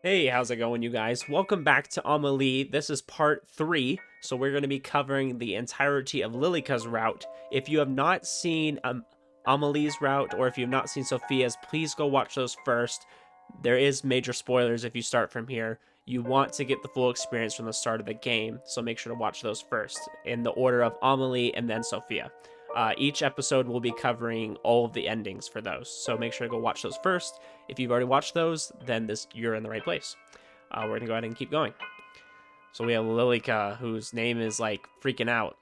Hey, how's it going, you guys? Welcome back to Amelie. This is part 3, so we're going to be covering the entirety of Lilika's route. If you have not seen Amelie's route, or if you have not seen Sophia's, please go watch those first. There is major spoilers if you start from here. You want to get the full experience from the start of the game, so make sure to watch those first, in the order of Amelie and then Sophia. Each episode will be covering all of the endings for those, so make sure to go watch those first. If you've already watched those, then you're in the right place. We're gonna go ahead and keep going. So we have Lilika, whose name is like freaking out.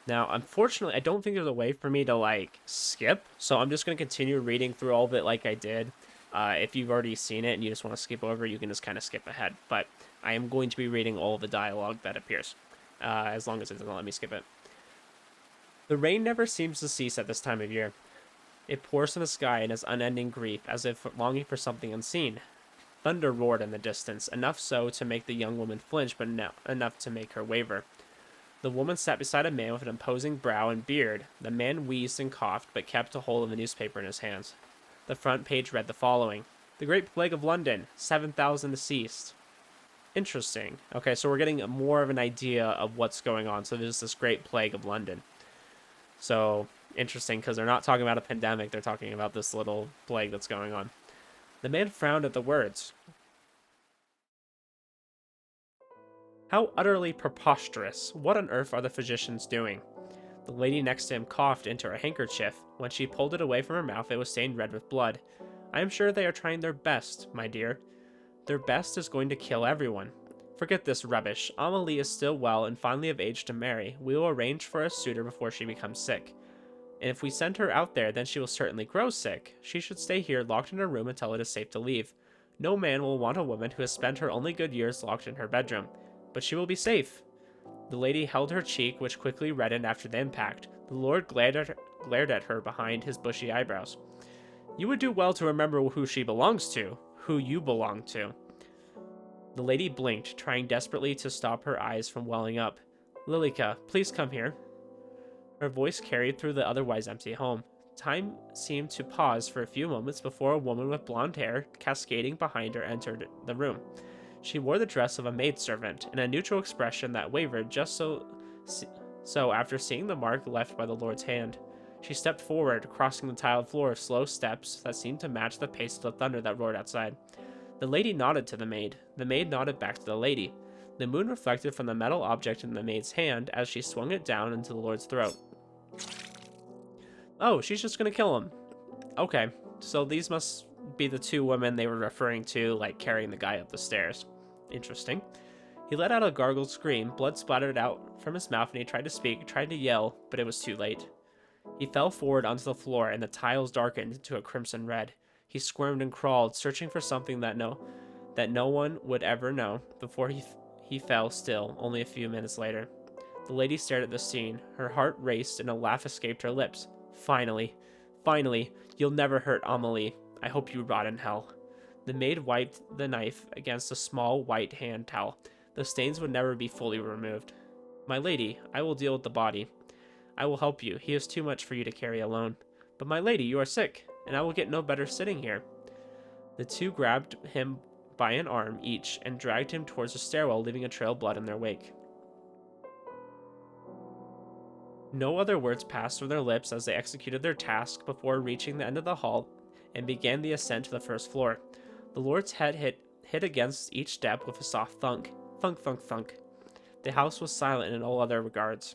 Now, unfortunately, I don't think there's a way for me to like skip, so I'm just gonna continue reading through all of it like I did. If you've already seen it and you just want to skip over, you can just kind of skip ahead. But I am going to be reading all of the dialogue that appears, as long as it doesn't let me skip it. The rain never seems to cease at this time of year. It pours from the sky in its unending grief, as if longing for something unseen. Thunder roared in the distance, enough so to make the young woman flinch, but enough to make her waver. The woman sat beside a man with an imposing brow and beard. The man wheezed and coughed, but kept a hold of a newspaper in his hands. The front page read the following: The Great Plague of London, 7,000 deceased. Interesting. Okay, so we're getting more of an idea of what's going on. So there's this Great Plague of London. So interesting, because they're not talking about a pandemic, they're talking about this little plague that's going on. The man frowned at the words. How utterly preposterous. What on earth are the physicians doing? The lady next to him coughed into her handkerchief. When she pulled it away from her mouth, it was stained red with blood. I am sure they are trying their best, my dear. Their best is going to kill everyone. Forget this rubbish. Amelie is still well and finally of age to marry. We will arrange for a suitor before she becomes sick. And if we send her out there, then she will certainly grow sick. She should stay here locked in her room until it is safe to leave. No man will want a woman who has spent her only good years locked in her bedroom. But she will be safe. The lady held her cheek, which quickly reddened after the impact. The lord glared at her behind his bushy eyebrows. You would do well to remember who she belongs to, who you belong to. The lady blinked, trying desperately to stop her eyes from welling up. Lilika, please come here. Her voice carried through the otherwise empty home. Time seemed to pause for a few moments before a woman with blonde hair, cascading behind her, entered the room. She wore the dress of a maidservant, and a neutral expression that wavered just so after seeing the mark left by the lord's hand. She stepped forward, crossing the tiled floor with slow steps that seemed to match the pace of the thunder that roared outside. The lady nodded to the maid. The maid nodded back to the lady. The moon reflected from the metal object in the maid's hand as she swung it down into the lord's throat. Oh, she's just gonna kill him. Okay, so these must be the two women they were referring to, like carrying the guy up the stairs. Interesting. He let out a gargled scream. Blood splattered out from his mouth, and he tried to speak, tried to yell, but it was too late. He fell forward onto the floor, and the tiles darkened into a crimson red. He squirmed and crawled, searching for something that no one would ever know, before he fell still, only a few minutes later. The lady stared at the scene. Her heart raced, and a laugh escaped her lips. Finally, you'll never hurt Amelie. I hope you rot in hell. The maid wiped the knife against a small white hand towel. The stains would never be fully removed. My lady, I will deal with the body. I will help you. He is too much for you to carry alone. But my lady, you are sick, and I will get no better sitting here. The two grabbed him by an arm each and dragged him towards the stairwell, leaving a trail of blood in their wake. No other words passed through their lips as they executed their task before reaching the end of the hall and began the ascent to the first floor. The lord's head hit against each step with a soft thunk. Thunk, thunk, thunk. The house was silent in all other regards.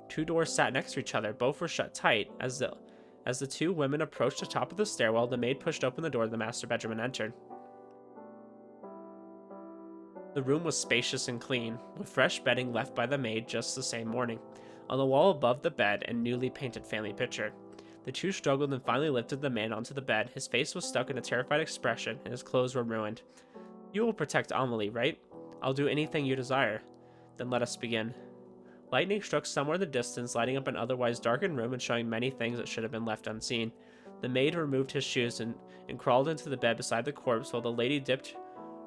Two doors sat next to each other. Both were shut tight. As the two women approached the top of the stairwell, the maid pushed open the door to the master bedroom and entered. The room was spacious and clean, with fresh bedding left by the maid just the same morning. On the wall above the bed, a newly painted family picture. The two struggled and finally lifted the man onto the bed. His face was stuck in a terrified expression, and his clothes were ruined. You will protect Amelie, right? I'll do anything you desire. Then let us begin. Lightning struck somewhere in the distance, lighting up an otherwise darkened room and showing many things that should have been left unseen. The maid removed his shoes and crawled into the bed beside the corpse, while the lady dipped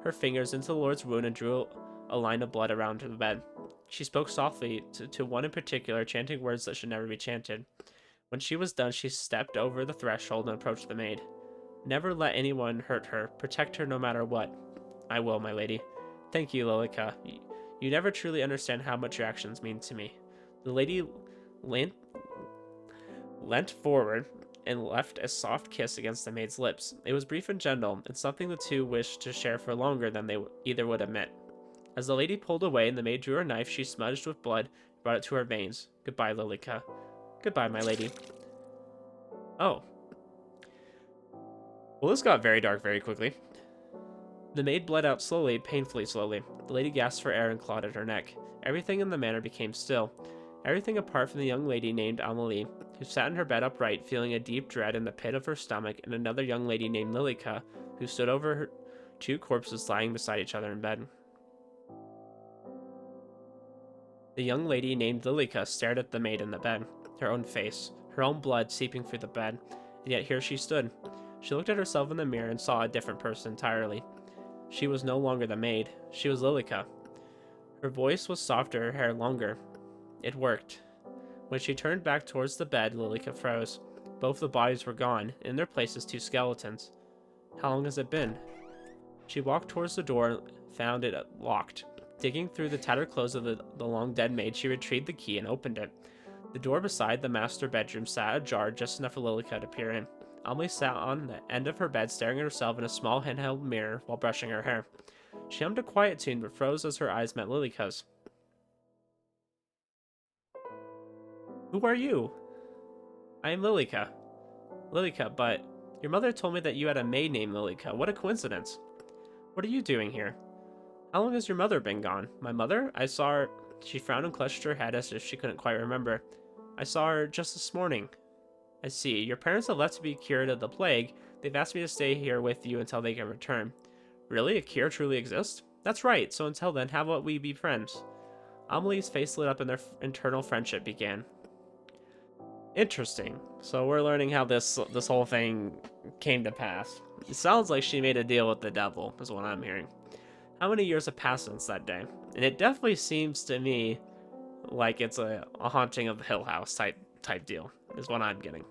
her fingers into the lord's wound and drew a line of blood around the bed. She spoke softly to one in particular, chanting words that should never be chanted. When she was done, she stepped over the threshold and approached the maid. Never let anyone hurt her. Protect her no matter what. I will, my lady. Thank you, Lilika. You never truly understand how much your actions mean to me. The lady leant forward and left a soft kiss against the maid's lips. It was brief and gentle, and something the two wished to share for longer than they either would admit. As the lady pulled away and the maid drew her knife, she smudged with blood and brought it to her veins. Goodbye, Lilika. Goodbye, my lady. Oh. Well, this got very dark very quickly. The maid bled out slowly, painfully slowly. The lady gasped for air and clawed at her neck. Everything in the manor became still. Everything apart from the young lady named Amelie, who sat in her bed upright, feeling a deep dread in the pit of her stomach, and another young lady named Lilika, who stood over her two corpses lying beside each other in bed. The young lady named Lilika stared at the maid in the bed, her own face, her own blood seeping through the bed, and yet here she stood. She looked at herself in the mirror and saw a different person entirely. She was no longer the maid. She was Lilika. Her voice was softer, her hair longer. It worked. When she turned back towards the bed, Lilika froze. Both the bodies were gone, in their places two skeletons. How long has it been? She walked towards the door and found it locked. Digging through the tattered clothes of the long dead maid, she retrieved the key and opened it. The door beside the master bedroom sat ajar just enough for Lilika to peer in. Amelie sat on the end of her bed staring at herself in a small handheld mirror while brushing her hair. She hummed a quiet tune but froze as her eyes met Lilika's. Who are you? I am Lilika. Lilika, but your mother told me that you had a maid named Lilika. What a coincidence. What are you doing here? How long has your mother been gone? My mother? I saw her... She frowned and clutched her head as if she couldn't quite remember. I saw her just this morning. I see. Your parents have left to be cured of the plague. They've asked me to stay here with you until they can return. Really? A cure truly exists? That's right. So until then, how about we be friends? Amelie's face lit up and their internal friendship began. Interesting. So we're learning how this whole thing came to pass. It sounds like she made a deal with the devil, is what I'm hearing. How many years have passed since that day? And it definitely seems to me like it's a haunting of the Hill House type deal, is what I'm getting.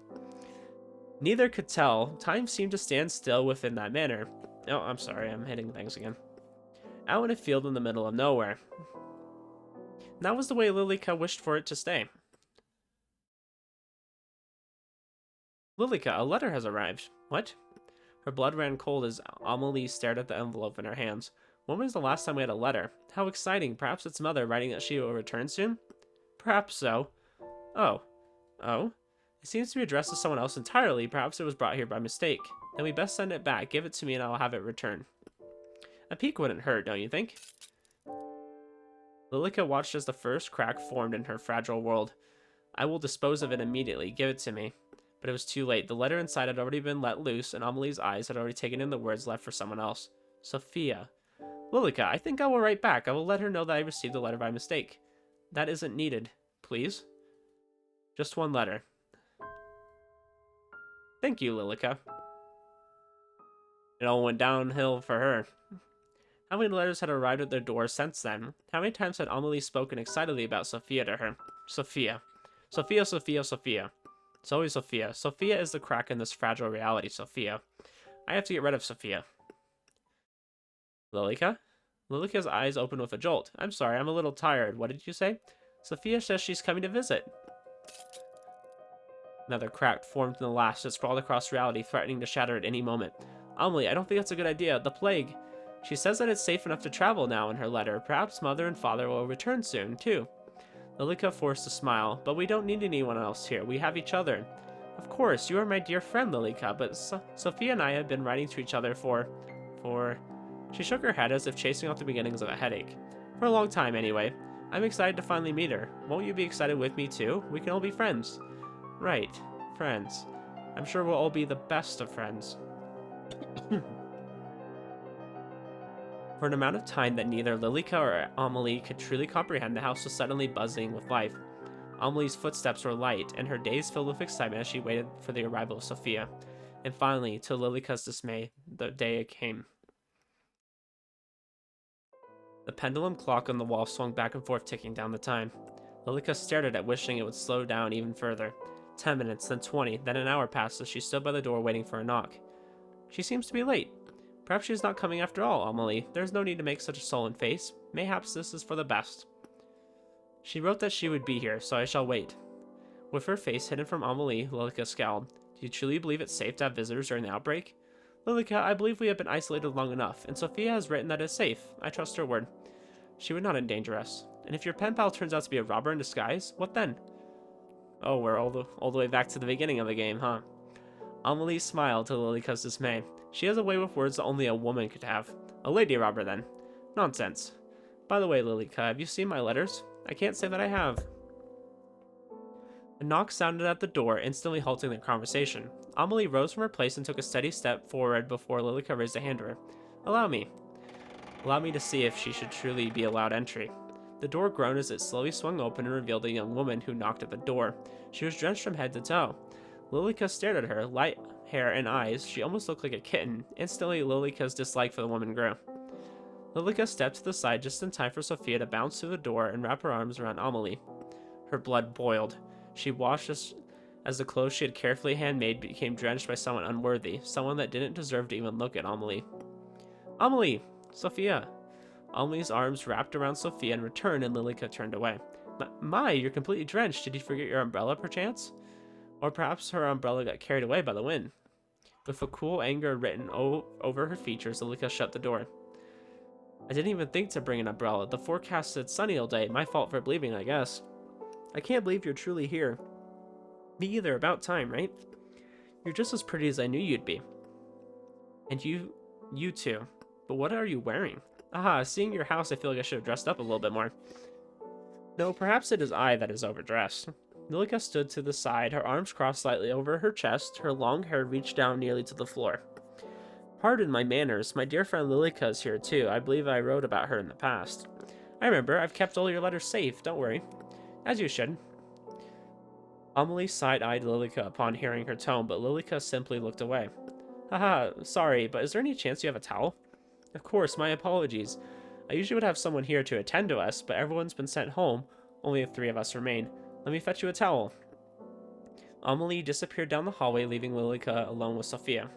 Neither could tell. Time seemed to stand still within that manor. Oh, I'm sorry, I'm hitting things again. Out in a field in the middle of nowhere. And that was the way Lilika wished for it to stay. Lilika, a letter has arrived. What? Her blood ran cold as Amelie stared at the envelope in her hands. When was the last time we had a letter? How exciting. Perhaps it's mother writing that she will return soon? Perhaps so. Oh. Oh? It seems to be addressed to someone else entirely. Perhaps it was brought here by mistake. Then we best send it back. Give it to me and I'll have it returned. A peek wouldn't hurt, don't you think? Lilika watched as the first crack formed in her fragile world. I will dispose of it immediately. Give it to me. But it was too late. The letter inside had already been let loose, and Amelie's eyes had already taken in the words left for someone else. Sophia. Lilika, I think I will write back. I will let her know that I received the letter by mistake. That isn't needed. Please? Just one letter. Thank you, Lilika. It all went downhill for her. How many letters had arrived at their door since then? How many times had Amelie spoken excitedly about Sophia to her? Sophia. Sophia, Sophia, Sophia. It's always Sophia. Sophia is the crack in this fragile reality, Sophia. I have to get rid of Sophia. Lilika? Lilika's eyes opened with a jolt. I'm sorry, I'm a little tired. What did you say? Sophia says she's coming to visit. Another crack formed in the lash that sprawled across reality, threatening to shatter at any moment. Amelie, I don't think that's a good idea. The plague. She says that it's safe enough to travel now in her letter. Perhaps mother and father will return soon, too. Lilika forced a smile. But we don't need anyone else here. We have each other. Of course, you are my dear friend, Lilika, but Sophia and I have been writing to each other for... She shook her head as if chasing off the beginnings of a headache. For a long time, anyway. I'm excited to finally meet her. Won't you be excited with me, too? We can all be friends. Right. Friends. I'm sure we'll all be the best of friends. For an amount of time that neither Lilika or Amelie could truly comprehend, the house was suddenly buzzing with life. Amelie's footsteps were light, and her days filled with excitement as she waited for the arrival of Sophia. And finally, to Lilika's dismay, the day came. The pendulum clock on the wall swung back and forth, ticking down the time. Lilika stared at it, wishing it would slow down even further. 10 minutes, then 20, then an hour passed as she stood by the door waiting for a knock. She seems to be late. Perhaps she's not coming after all, Amelie. There's no need to make such a sullen face. Mayhaps this is for the best. She wrote that she would be here, so I shall wait. With her face hidden from Amelie, Lilika scowled. Do you truly believe it's safe to have visitors during the outbreak? Lilika, I believe we have been isolated long enough, and Sophia has written that it's safe. I trust her word. She would not endanger us. And if your pen pal turns out to be a robber in disguise, what then? Oh, we're all the way back to the beginning of the game, huh? Amelie smiled to Lilika's dismay. She has a way with words that only a woman could have. A lady robber, then. Nonsense. By the way, Lilika, have you seen my letters? I can't say that I have. A knock sounded at the door, instantly halting their conversation. Amelie rose from her place and took a steady step forward before Lilika raised a hand to her. Allow me. Allow me to see if she should truly be allowed entry. The door groaned as it slowly swung open and revealed a young woman who knocked at the door. She was drenched from head to toe. Lilika stared at her, light hair and eyes. She almost looked like a kitten. Instantly, Lilika's dislike for the woman grew. Lilika stepped to the side just in time for Sophia to bounce through the door and wrap her arms around Amelie. Her blood boiled. She watched as the clothes she had carefully handmade became drenched by someone unworthy, someone that didn't deserve to even look at Amelie. Amelie! Sophia! Amelie's arms wrapped around Sophia in return, and Lilika turned away. My, you're completely drenched. Did you forget your umbrella, perchance? Or perhaps her umbrella got carried away by the wind. With a cool anger written over her features, Lilika shut the door. I didn't even think to bring an umbrella. The forecast said sunny all day. My fault for believing, I guess. I can't believe you're truly here. Me either. About time, right? You're just as pretty as I knew you'd be. And you too. But what are you wearing? Aha, seeing your house, I feel like I should have dressed up a little bit more. No, perhaps it is I that is overdressed. Lilika stood to the side, her arms crossed slightly over her chest, her long hair reached down nearly to the floor. Pardon my manners, my dear friend Lilika is here too. I believe I wrote about her in the past. I remember, I've kept all your letters safe, don't worry. As you should. Amelie side-eyed Lilika upon hearing her tone, but Lilika simply looked away. Haha, sorry, but is there any chance you have a towel? Of course, my apologies. I usually would have someone here to attend to us, but everyone's been sent home. Only the 3 of us remain. Let me fetch you a towel. Amelie disappeared down the hallway, leaving Lilika alone with Sophia.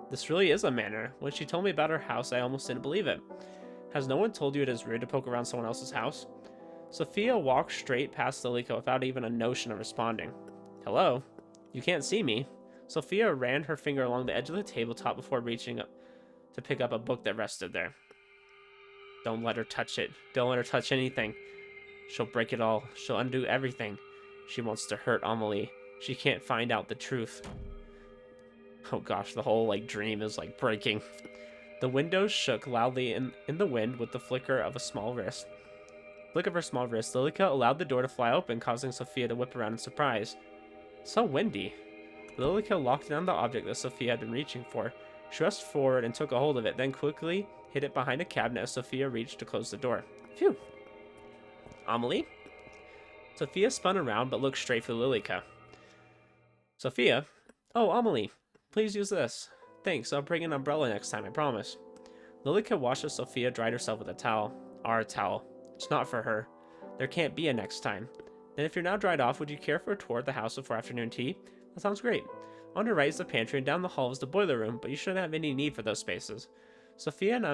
This really is a manor. When she told me about her house, I almost didn't believe it. Has no one told you it is rude to poke around someone else's house? Sophia walked straight past Lilika without even a notion of responding. Hello? You can't see me. Sophia ran her finger along the edge of the tabletop before reaching up to pick up a book that rested there. Don't let her touch it. Don't let her touch anything. She'll break it all. She'll undo everything. She wants to hurt Amelie. She can't find out the truth. Oh gosh, the whole dream is breaking. The windows shook loudly in the wind with the flicker of a small wrist. Flick of her small wrist, Lilika allowed the door to fly open, causing Sophia to whip around in surprise. So windy. Lilika locked down the object that Sophia had been reaching for. She rushed forward and took a hold of it, then quickly hid it behind a cabinet as Sophia reached to close the door. Phew. Amelie? Sophia spun around but looked straight for Lilika. Sophia? Oh, Amelie. Please use this. Thanks, I'll bring an umbrella next time, I promise. Lilika watched as Sophia dried herself with a towel. Our towel. It's not for her. There can't be a next time. Then if you're now dried off, would you care for a tour of the house before afternoon tea? That sounds great. On your right is the pantry, and down the hall is the boiler room, but you shouldn't have any need for those spaces. Sophia and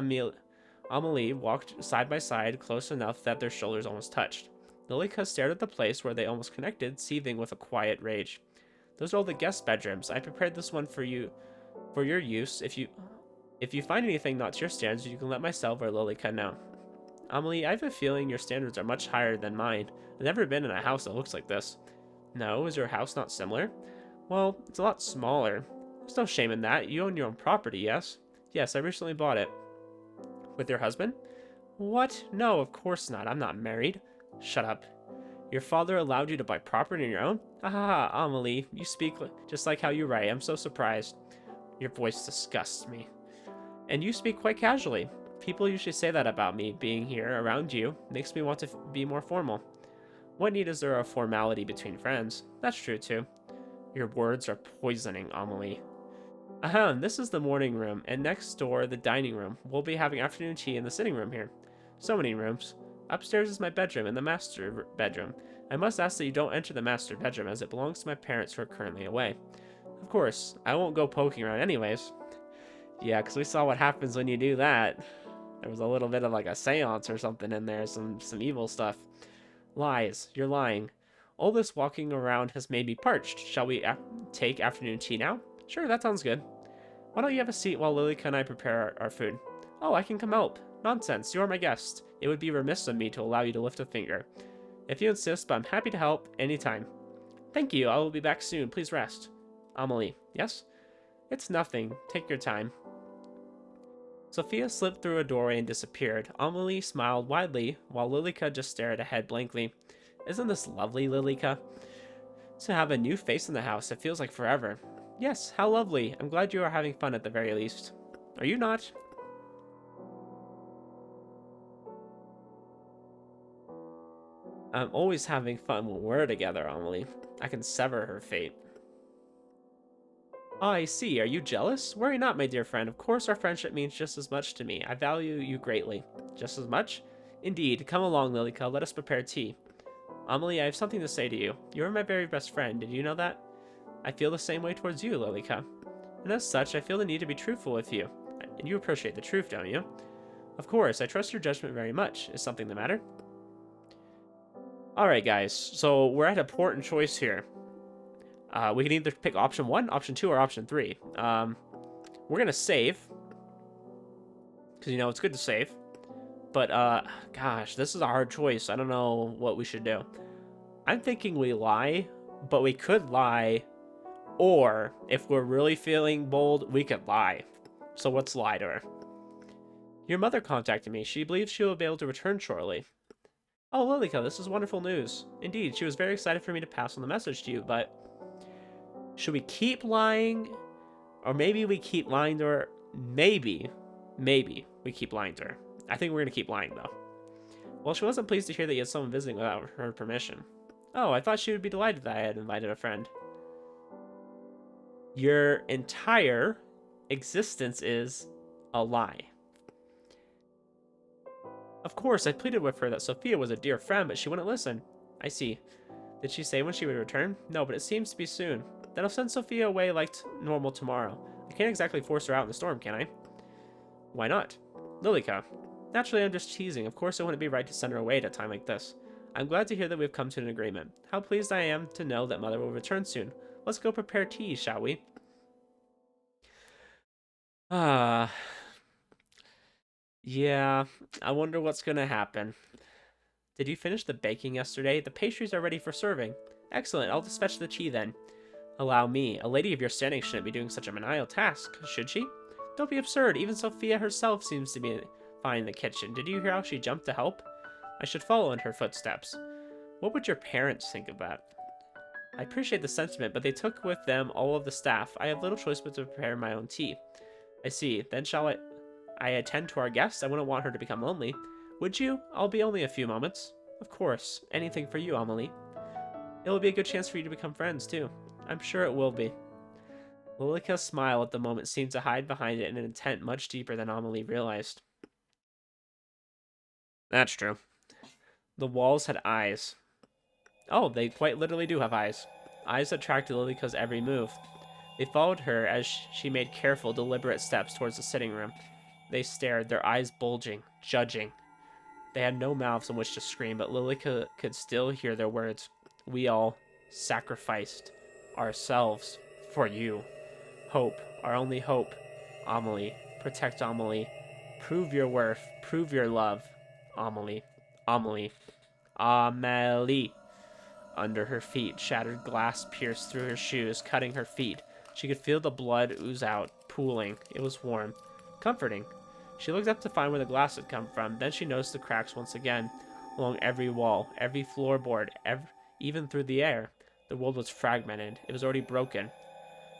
Amelie walked side by side, close enough that their shoulders almost touched. Lilika stared at the place where they almost connected, seething with a quiet rage. Those are all the guest bedrooms. I prepared this one for you, for your use. If you find anything not to your standards, you can let myself or Lilika know. Amelie, I have a feeling your standards are much higher than mine. I've never been in a house that looks like this. No, is your house not similar? Well, it's a lot smaller. There's no shame in that. You own your own property, yes? Yes, I recently bought it. With your husband? What? No, of course not. I'm not married. Shut up. Your father allowed you to buy property on your own? Ah, Amelie, you speak just like how you write. I'm so surprised. Your voice disgusts me. And you speak quite casually. People usually say that about me. Being here around you makes me want to be more formal. What need is there of formality between friends? That's true too. Your words are poisoning, Amelie. Ahem, this is the morning room, and next door the dining room. We'll be having afternoon tea in the sitting room here. So many rooms. Upstairs is my bedroom and the master bedroom. I must ask that you don't enter the master bedroom, as it belongs to my parents who are currently away. Of course, I won't go poking around anyways. Yeah, because we saw what happens when you do that. There was a little bit of like a seance or something in there, some evil stuff. Lies, you're lying. All this walking around has made me parched. Shall we take afternoon tea now? Sure, that sounds good. Why don't you have a seat while Lilika and I prepare our food? Oh, I can come help. Nonsense, you are my guest. It would be remiss of me to allow you to lift a finger. If you insist, but I'm happy to help anytime. Thank you, I will be back soon. Please rest. Amelie, yes? It's nothing. Take your time. Sophia slipped through a doorway and disappeared. Amelie smiled widely, while Lilika just stared ahead blankly. Isn't this lovely, Lilika? To have a new face in the house, it feels like forever. Yes, how lovely. I'm glad you are having fun at the very least. Are you not? I'm always having fun when we're together, Amelie. I can sever her fate. Oh, I see. Are you jealous? Worry not, my dear friend. Of course our friendship means just as much to me. I value you greatly. Just as much? Indeed. Come along, Lilika. Let us prepare tea. Amelie, I have something to say to you. You are my very best friend. Did you know that? I feel the same way towards you, Lilika. And as such, I feel the need to be truthful with you. And you appreciate the truth, don't you? Of course. I trust your judgment very much. Is something the matter? Alright, guys. So we're at an important choice here. We can either pick option 1, option 2, or option 3. We're going to save. Because, you know, it's good to save. But, gosh, this is a hard choice. I don't know what we should do. I'm thinking we lie, but we could lie. Or, if we're really feeling bold, we could lie. So let's lie to her. Your mother contacted me. She believes she will be able to return shortly. Oh, Lilika, this is wonderful news. Indeed, she was very excited for me to pass on the message to you, but... should we keep lying? Or maybe we keep lying to her? Maybe we keep lying to her. I think we're going to keep lying, though. Well, she wasn't pleased to hear that you had someone visiting without her permission. Oh, I thought she would be delighted that I had invited a friend. Your entire existence is a lie. Of course, I pleaded with her that Sophia was a dear friend, but she wouldn't listen. I see. Did she say when she would return? No, but it seems to be soon. Then I'll send Sophia away like normal tomorrow. I can't exactly force her out in the storm, can I? Why not? Lilika. Naturally, I'm just teasing. Of course, it wouldn't be right to send her away at a time like this. I'm glad to hear that we've come to an agreement. How pleased I am to know that Mother will return soon. Let's go prepare tea, shall we? Yeah, I wonder what's gonna happen. Did you finish the baking yesterday? The pastries are ready for serving. Excellent, I'll just fetch the tea then. Allow me. A lady of your standing shouldn't be doing such a menial task, should she? Don't be absurd. Even Sophia herself seems to be fine in the kitchen. Did you hear how she jumped to help? I should follow in her footsteps. What would your parents think of that? I appreciate the sentiment, but they took with them all of the staff. I have little choice but to prepare my own tea. I see. Then shall I attend to our guests? I wouldn't want her to become lonely. Would you? I'll be only a few moments. Of course. Anything for you, Amelie. It will be a good chance for you to become friends, too. I'm sure it will be. Lilika's smile at the moment seemed to hide behind it an intent much deeper than Amelie realized. That's true. The walls had eyes. Oh, they quite literally do have eyes. Eyes that tracked Lilika's every move. They followed her as she made careful, deliberate steps towards the sitting room. They stared, their eyes bulging, judging. They had no mouths in which to scream, but Lilika could still hear their words. We all sacrificed ourselves for you. Hope, our only hope. Amelie, protect Amelie. Prove your worth, prove your love. Amelie, Amelie, Amelie. Under her feet, shattered glass pierced through her shoes, cutting her feet. She could feel the blood ooze out, pooling. It was warm, comforting. She looked up to find where the glass had come from. Then she noticed the cracks once again, along every wall, every floorboard, even through the air. The world was fragmented. It was already broken.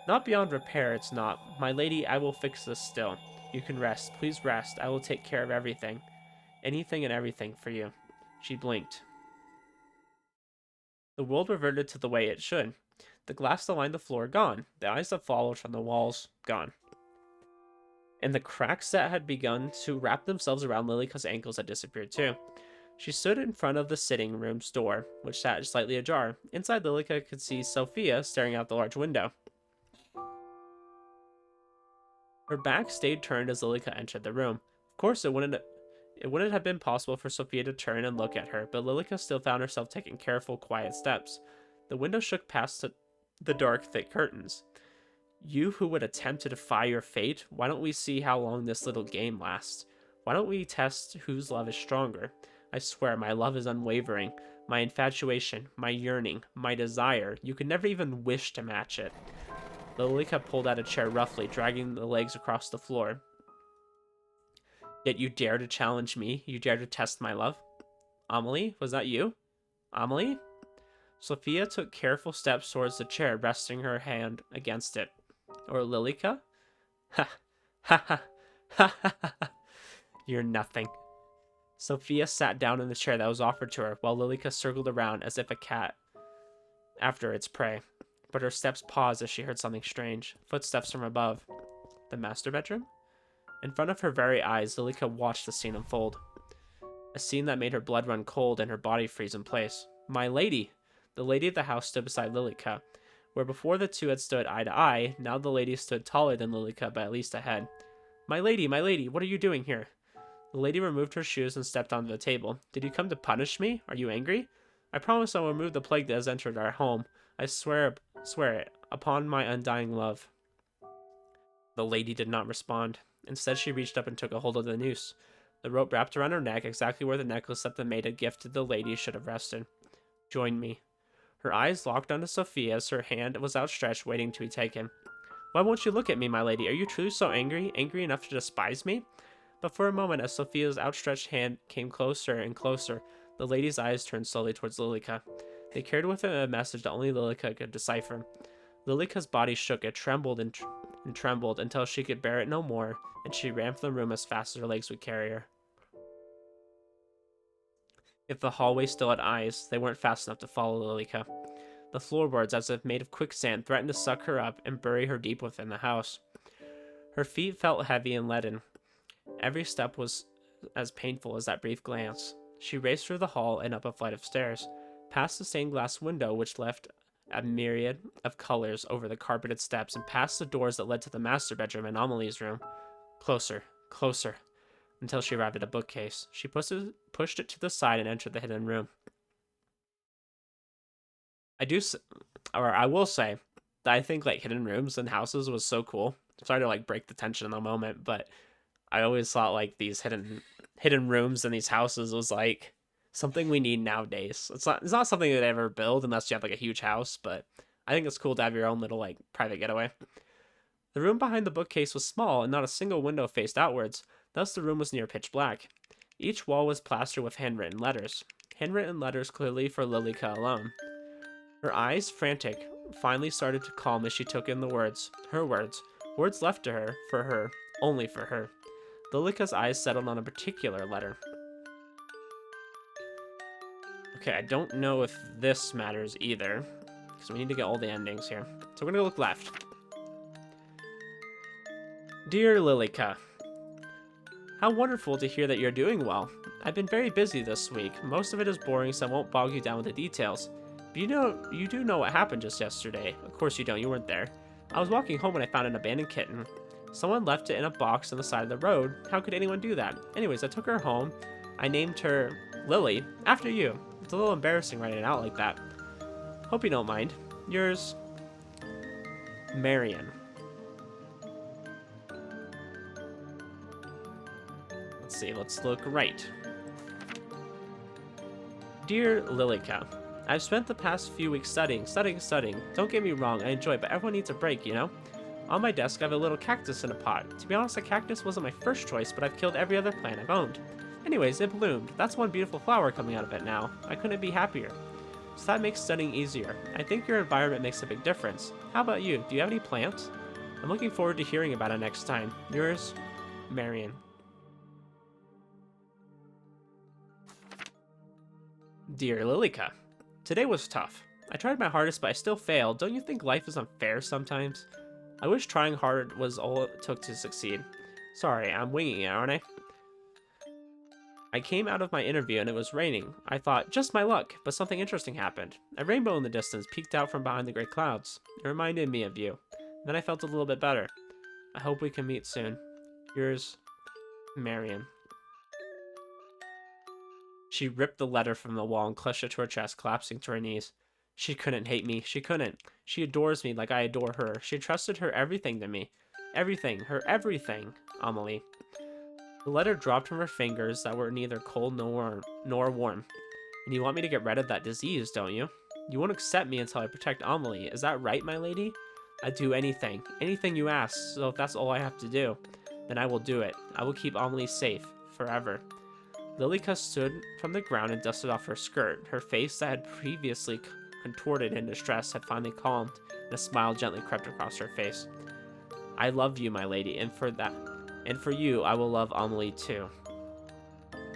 Not beyond repair, it's not. My lady, I will fix this still. You can rest. Please rest. I will take care of everything. Anything and everything for you. She blinked. The world reverted to the way it should. The glass that lined the floor, gone. The eyes that followed from the walls, gone. And the cracks that had begun to wrap themselves around Lilika's ankles had disappeared too. She stood in front of the sitting room's door, which sat slightly ajar. Inside, Lilika could see Sophia staring out the large window. Her back stayed turned as Lilika entered the room. Of course, it wouldn't have been possible for Sophia to turn and look at her, but Lilika still found herself taking careful, quiet steps. The window shook past the dark, thick curtains. You who would attempt to defy your fate, why don't we see how long this little game lasts? Why don't we test whose love is stronger? I swear, my love is unwavering. My infatuation, my yearning, my desire, you could never even wish to match it. Lilika pulled out a chair roughly, dragging the legs across the floor. Yet you dare to challenge me? You dare to test my love? Amelie, was that you? Amelie? Sophia took careful steps towards the chair, resting her hand against it. Or Lilika? Ha, ha, ha, ha, ha, ha. You're nothing. Sophia sat down in the chair that was offered to her, while Lilika circled around as if a cat after its prey. But her steps paused as she heard something strange. Footsteps from above. The master bedroom? In front of her very eyes, Lilika watched the scene unfold. A scene that made her blood run cold and her body freeze in place. My lady! The lady of the house stood beside Lilika. Where before the two had stood eye to eye, now the lady stood taller than Lilika by at least a head. My lady, what are you doing here? The lady removed her shoes and stepped onto the table. Did you come to punish me? Are you angry? I promise I will remove the plague that has entered our home. I swear it, upon my undying love. The lady did not respond. Instead, she reached up and took a hold of the noose. The rope wrapped around her neck, exactly where the necklace that the maid had gifted the lady should have rested. Join me. Her eyes locked onto Sophia as her hand was outstretched, waiting to be taken. Why won't you look at me, my lady? Are you truly so angry? Angry enough to despise me? But for a moment, as Sophia's outstretched hand came closer and closer, the lady's eyes turned slowly towards Lilika. They carried with them a message that only Lilika could decipher. Lilika's body shook. It trembled and trembled until she could bear it no more, and she ran from the room as fast as her legs would carry her. If the hallway still had eyes, they weren't fast enough to follow Lilika. The floorboards, as if made of quicksand, threatened to suck her up and bury her deep within the house. Her feet felt heavy and leaden. Every step was as painful as that brief glance. She raced through the hall and up a flight of stairs, past the stained glass window which left a myriad of colors over the carpeted steps, and past the doors that led to the master bedroom and Amelie's room. Closer, closer, until she arrived at a bookcase. She pushed it to the side and entered the hidden room. I will say that I think like hidden rooms in houses was so cool. Sorry to like break the tension in the moment, but I always thought like these hidden rooms in these houses was like something we need nowadays. It's not something that I ever build unless you have like a huge house, but I think it's cool to have your own little like private getaway. The room behind the bookcase was small and not a single window faced outwards, thus the room was near pitch black. Each wall was plastered with handwritten letters clearly for Lilika alone. Her eyes, frantic, finally started to calm as she took in the words, her words left to her, for her, only for her. Lilika's eyes settled on a particular letter. Okay, I don't know if this matters either, because we need to get all the endings here. So we're gonna look left. Dear Lilika, how wonderful to hear that you're doing well. I've been very busy this week. Most of it is boring, so I won't bog you down with the details. But you do know what happened just yesterday. Of course you don't, you weren't there. I was walking home when I found an abandoned kitten. Someone left it in a box on the side of the road. How could anyone do that? Anyways, I took her home. I named her Lily, after you. It's a little embarrassing writing it out like that. Hope you don't mind. Yours, Marion. Let's see, let's look right. Dear Lilika, I've spent the past few weeks studying. Don't get me wrong, I enjoy it, but everyone needs a break, you know? On my desk, I have a little cactus in a pot. To be honest, a cactus wasn't my first choice, but I've killed every other plant I've owned. Anyways, it bloomed. That's one beautiful flower coming out of it now. I couldn't be happier. So that makes studying easier. I think your environment makes a big difference. How about you? Do you have any plants? I'm looking forward to hearing about it next time. Yours, Marion. Dear Lilika, today was tough. I tried my hardest, but I still failed. Don't you think life is unfair sometimes? I wish trying hard was all it took to succeed. Sorry, I'm winging it, aren't I? I came out of my interview and it was raining. I thought, just my luck, but something interesting happened. A rainbow in the distance peeked out from behind the gray clouds. It reminded me of you. Then I felt a little bit better. I hope we can meet soon. Yours, Marion. She ripped the letter from the wall and clutched it to her chest, collapsing to her knees. She couldn't hate me. She couldn't. She adores me like I adore her. She trusted her everything to me. Everything. Her everything, Amelie. The letter dropped from her fingers that were neither cold nor warm. And you want me to get rid of that disease, don't you? You won't accept me until I protect Amelie. Is that right, my lady? I'd do anything. Anything you ask, so if that's all I have to do, then I will do it. I will keep Amelie safe. Forever. Lilika stood from the ground and dusted off her skirt. Her face that had previously contorted in distress had finally calmed, and a smile gently crept across her face. I love you, my lady, and for you, I will love Amelie too.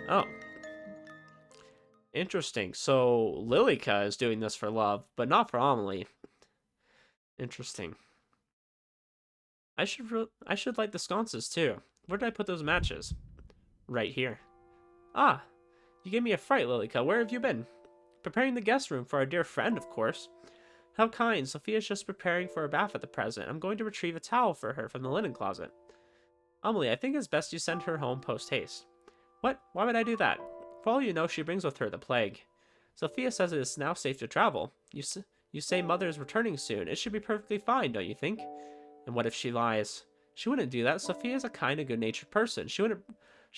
Oh. Interesting. So, Lilika is doing this for love, but not for Amelie. Interesting. I should light the sconces too. Where did I put those matches? Right here. Ah, you gave me a fright, Lilika. Where have you been? Preparing the guest room for our dear friend, of course. How kind. Sophia's just preparing for a bath at the present. I'm going to retrieve a towel for her from the linen closet. Amelie, I think it's best you send her home post-haste. What? Why would I do that? For all you know, she brings with her the plague. Sophia says it is now safe to travel. You say mother is returning soon. It should be perfectly fine, don't you think? And what if she lies? She wouldn't do that. Sophia is a kind and good-natured person. She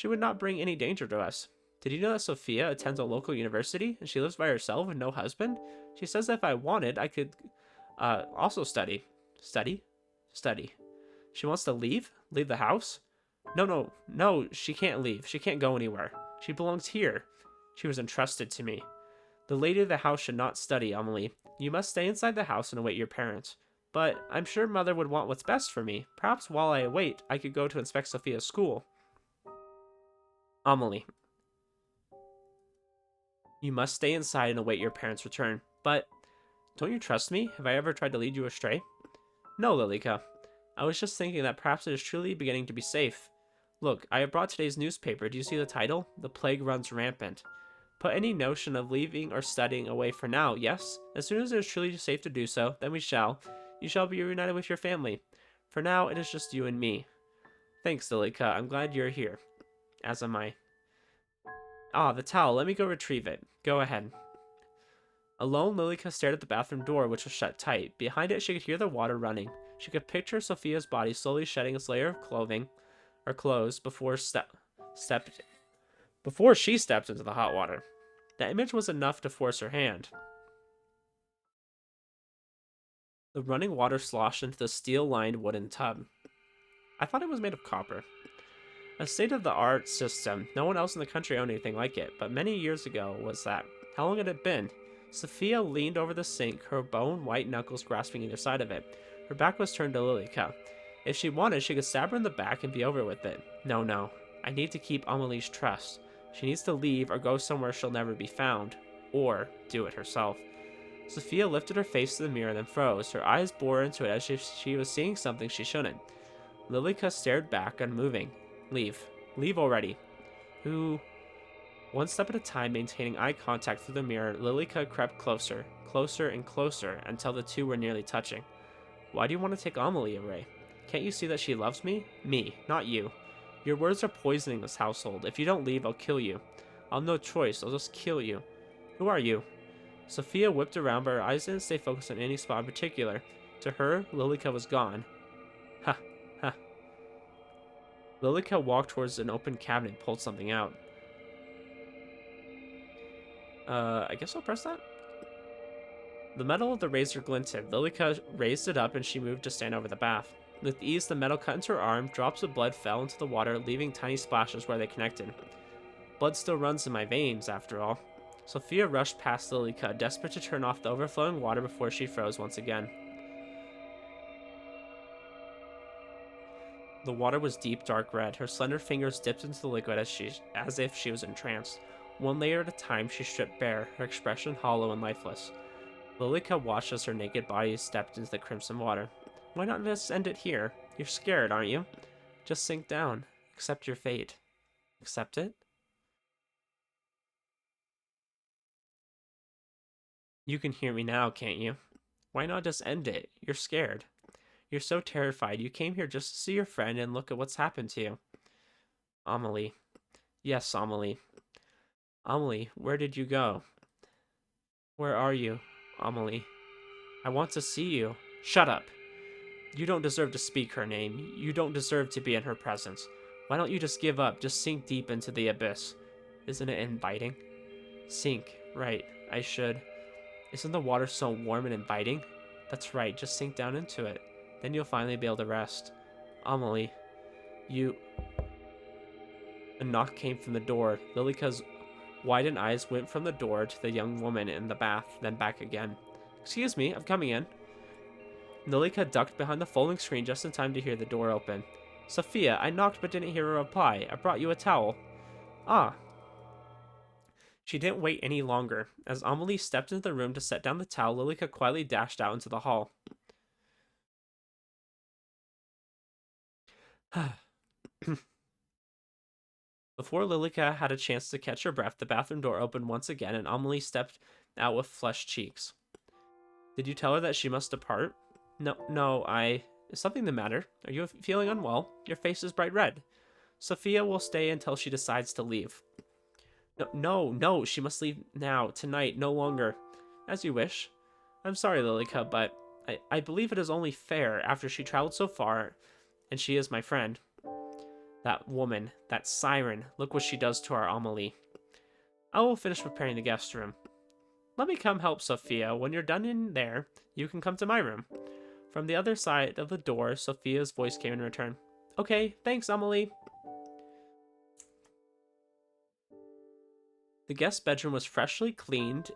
would not bring any danger to us. Did you know that Sophia attends a local university and she lives by herself with no husband? She says that if I wanted, I could also study. Study? Study. She wants to leave? Leave the house? No, she can't leave. She can't go anywhere. She belongs here. She was entrusted to me. The lady of the house should not study, Amelie. You must stay inside the house and await your parents. But I'm sure mother would want what's best for me. Perhaps while I await, I could go to inspect Sophia's school. Amelie. You must stay inside and await your parents' return. But, don't you trust me? Have I ever tried to lead you astray? No, Lilika. I was just thinking that perhaps it is truly beginning to be safe. Look, I have brought today's newspaper. Do you see the title? The plague runs rampant. Put any notion of leaving or studying away for now, yes? As soon as it is truly safe to do so, then you shall be reunited with your family. For now, it is just you and me. Thanks, Lilika. I'm glad you're here. As am I. Ah, the towel. Let me go retrieve it. Go ahead. Alone, Lilika stared at the bathroom door, which was shut tight. Behind it, she could hear the water running. She could picture Sophia's body slowly shedding its layer of clothes before she stepped into the hot water. The image was enough to force her hand. The running water sloshed into the steel-lined wooden tub. I thought it was made of copper. A state-of-the-art system. No one else in the country owned anything like it, but many years ago was that. How long had it been? Sophia leaned over the sink, her bone-white knuckles grasping either side of it. Her back was turned to Lilika. If she wanted, she could stab her in the back and be over with it. No. I need to keep Amelie's trust. She needs to leave or go somewhere she'll never be found. Or do it herself. Sophia lifted her face to the mirror, then froze. Her eyes bored into it as if she was seeing something she shouldn't. Lilika stared back, unmoving. Leave. Leave already. Who? One step at a time, maintaining eye contact through the mirror, Lilika crept closer, closer and closer, until the two were nearly touching. Why do you want to take Amelie away? Can't you see that she loves me? Me, not you. Your words are poisoning this household. If you don't leave, I'll kill you. I'll have no choice. I'll just kill you. Who are you? Sophia whipped around, but her eyes didn't stay focused on any spot in particular. To her, Lilika was gone. Ha. Lilika walked towards an open cabinet and pulled something out. I guess I'll press that? The metal of the razor glinted. Lilika raised it up and she moved to stand over the bath. With ease, the metal cut into her arm. Drops of blood fell into the water, leaving tiny splashes where they connected. Blood still runs in my veins, after all. Sophia rushed past Lilika, desperate to turn off the overflowing water before she froze once again. The water was deep, dark red. Her slender fingers dipped into the liquid as if she was entranced. One layer at a time, she stripped bare, her expression hollow and lifeless. Lilika watched as her naked body stepped into the crimson water. Why not just end it here? You're scared, aren't you? Just sink down. Accept your fate. Accept it? You can hear me now, can't you? Why not just end it? You're scared. You're so terrified. You came here just to see your friend and look at what's happened to you. Amelie. Yes, Amelie. Amelie, where did you go? Where are you, Amelie? I want to see you. Shut up. You don't deserve to speak her name. You don't deserve to be in her presence. Why don't you just give up? Just sink deep into the abyss. Isn't it inviting? Sink. Right. I should. Isn't the water so warm and inviting? That's right. Just sink down into it. Then you'll finally be able to rest. Amelie, you... A knock came from the door. Lilika's widened eyes went from the door to the young woman in the bath, then back again. Excuse me, I'm coming in. Lilika ducked behind the folding screen just in time to hear the door open. Sophia, I knocked but didn't hear a reply. I brought you a towel. Ah. She didn't wait any longer. As Amelie stepped into the room to set down the towel, Lilika quietly dashed out into the hall. Before Lilika had a chance to catch her breath, the bathroom door opened once again and Amelie stepped out with flushed cheeks. Did you tell her that she must depart? No, Is something the matter? Are you feeling unwell? Your face is bright red. Sophia will stay until she decides to leave. No, she must leave now, tonight, no longer. As you wish. I'm sorry, Lilika, but I believe it is only fair after she traveled so far, and she is my friend. That woman, that siren, look what she does to our Amelie. I will finish preparing the guest room. Let me come help Sophia. When you're done in there, you can come to my room. From the other side of the door, Sophia's voice came in return. Okay, thanks, Amelie. The guest bedroom was freshly cleaned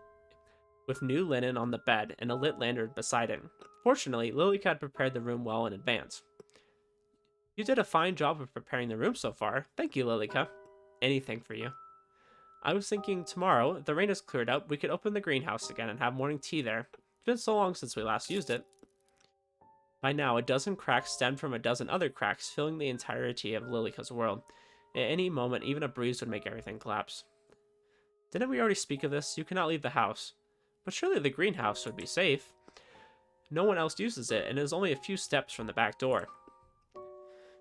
with new linen on the bed and a lit lantern beside it. Fortunately, Lilika had prepared the room well in advance. You did a fine job of preparing the room so far. Thank you, Lilika. Anything for you. I was thinking tomorrow, if the rain has cleared up, we could open the greenhouse again and have morning tea there. It's been so long since we last used it. By now, a dozen cracks stemmed from a dozen other cracks, filling the entirety of Lilika's world. At any moment, even a breeze would make everything collapse. Didn't we already speak of this? You cannot leave the house. But surely the greenhouse would be safe. No one else uses it, and it is only a few steps from the back door.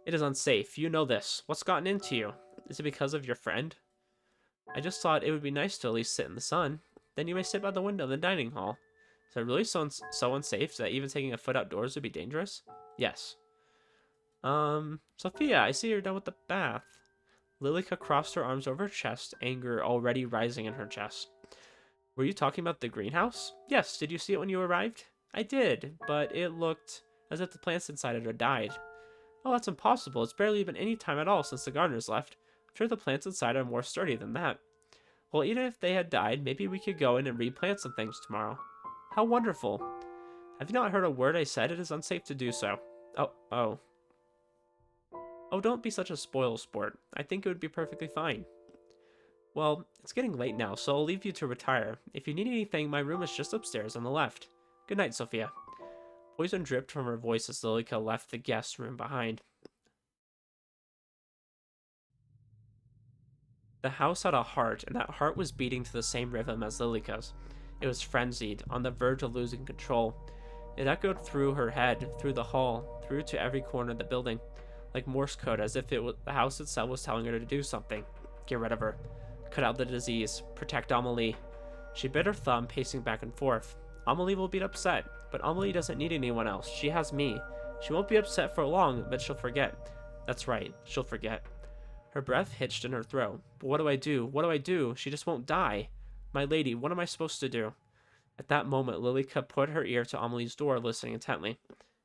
It is unsafe. You know this. What's gotten into you? Is it because of your friend? I just thought it would be nice to at least sit in the sun. Then you may sit by the window in the dining hall. Is it really so unsafe that even taking a foot outdoors would be dangerous? Yes. Sophia, I see you're done with the bath. Lilika crossed her arms over her chest, anger already rising in her chest. Were you talking about the greenhouse? Yes, did you see it when you arrived? I did, but it looked as if the plants inside it had died. Oh, that's impossible. It's barely been any time at all since the gardeners left. I'm sure the plants inside are more sturdy than that. Well, even if they had died, maybe we could go in and replant some things tomorrow. How wonderful. Have you not heard a word I said? It is unsafe to do so. Oh, don't be such a spoil sport. I think it would be perfectly fine. Well, it's getting late now, so I'll leave you to retire. If you need anything, my room is just upstairs on the left. Good night, Sophia. Poison dripped from her voice as Lilika left the guest room behind. The house had a heart, and that heart was beating to the same rhythm as Lilika's. It was frenzied, on the verge of losing control. It echoed through her head, through the hall, through to every corner of the building, like Morse code, as if the house itself was telling her to do something. Get rid of her. Cut out the disease. Protect Amelie. She bit her thumb, pacing back and forth. Amelie will be upset, but Amelie doesn't need anyone else. She has me. She won't be upset for long, but she'll forget. That's right, she'll forget. Her breath hitched in her throat. But what do I do? What do I do? She just won't die. My lady, what am I supposed to do? At that moment, Lilika put her ear to Amelie's door, listening intently.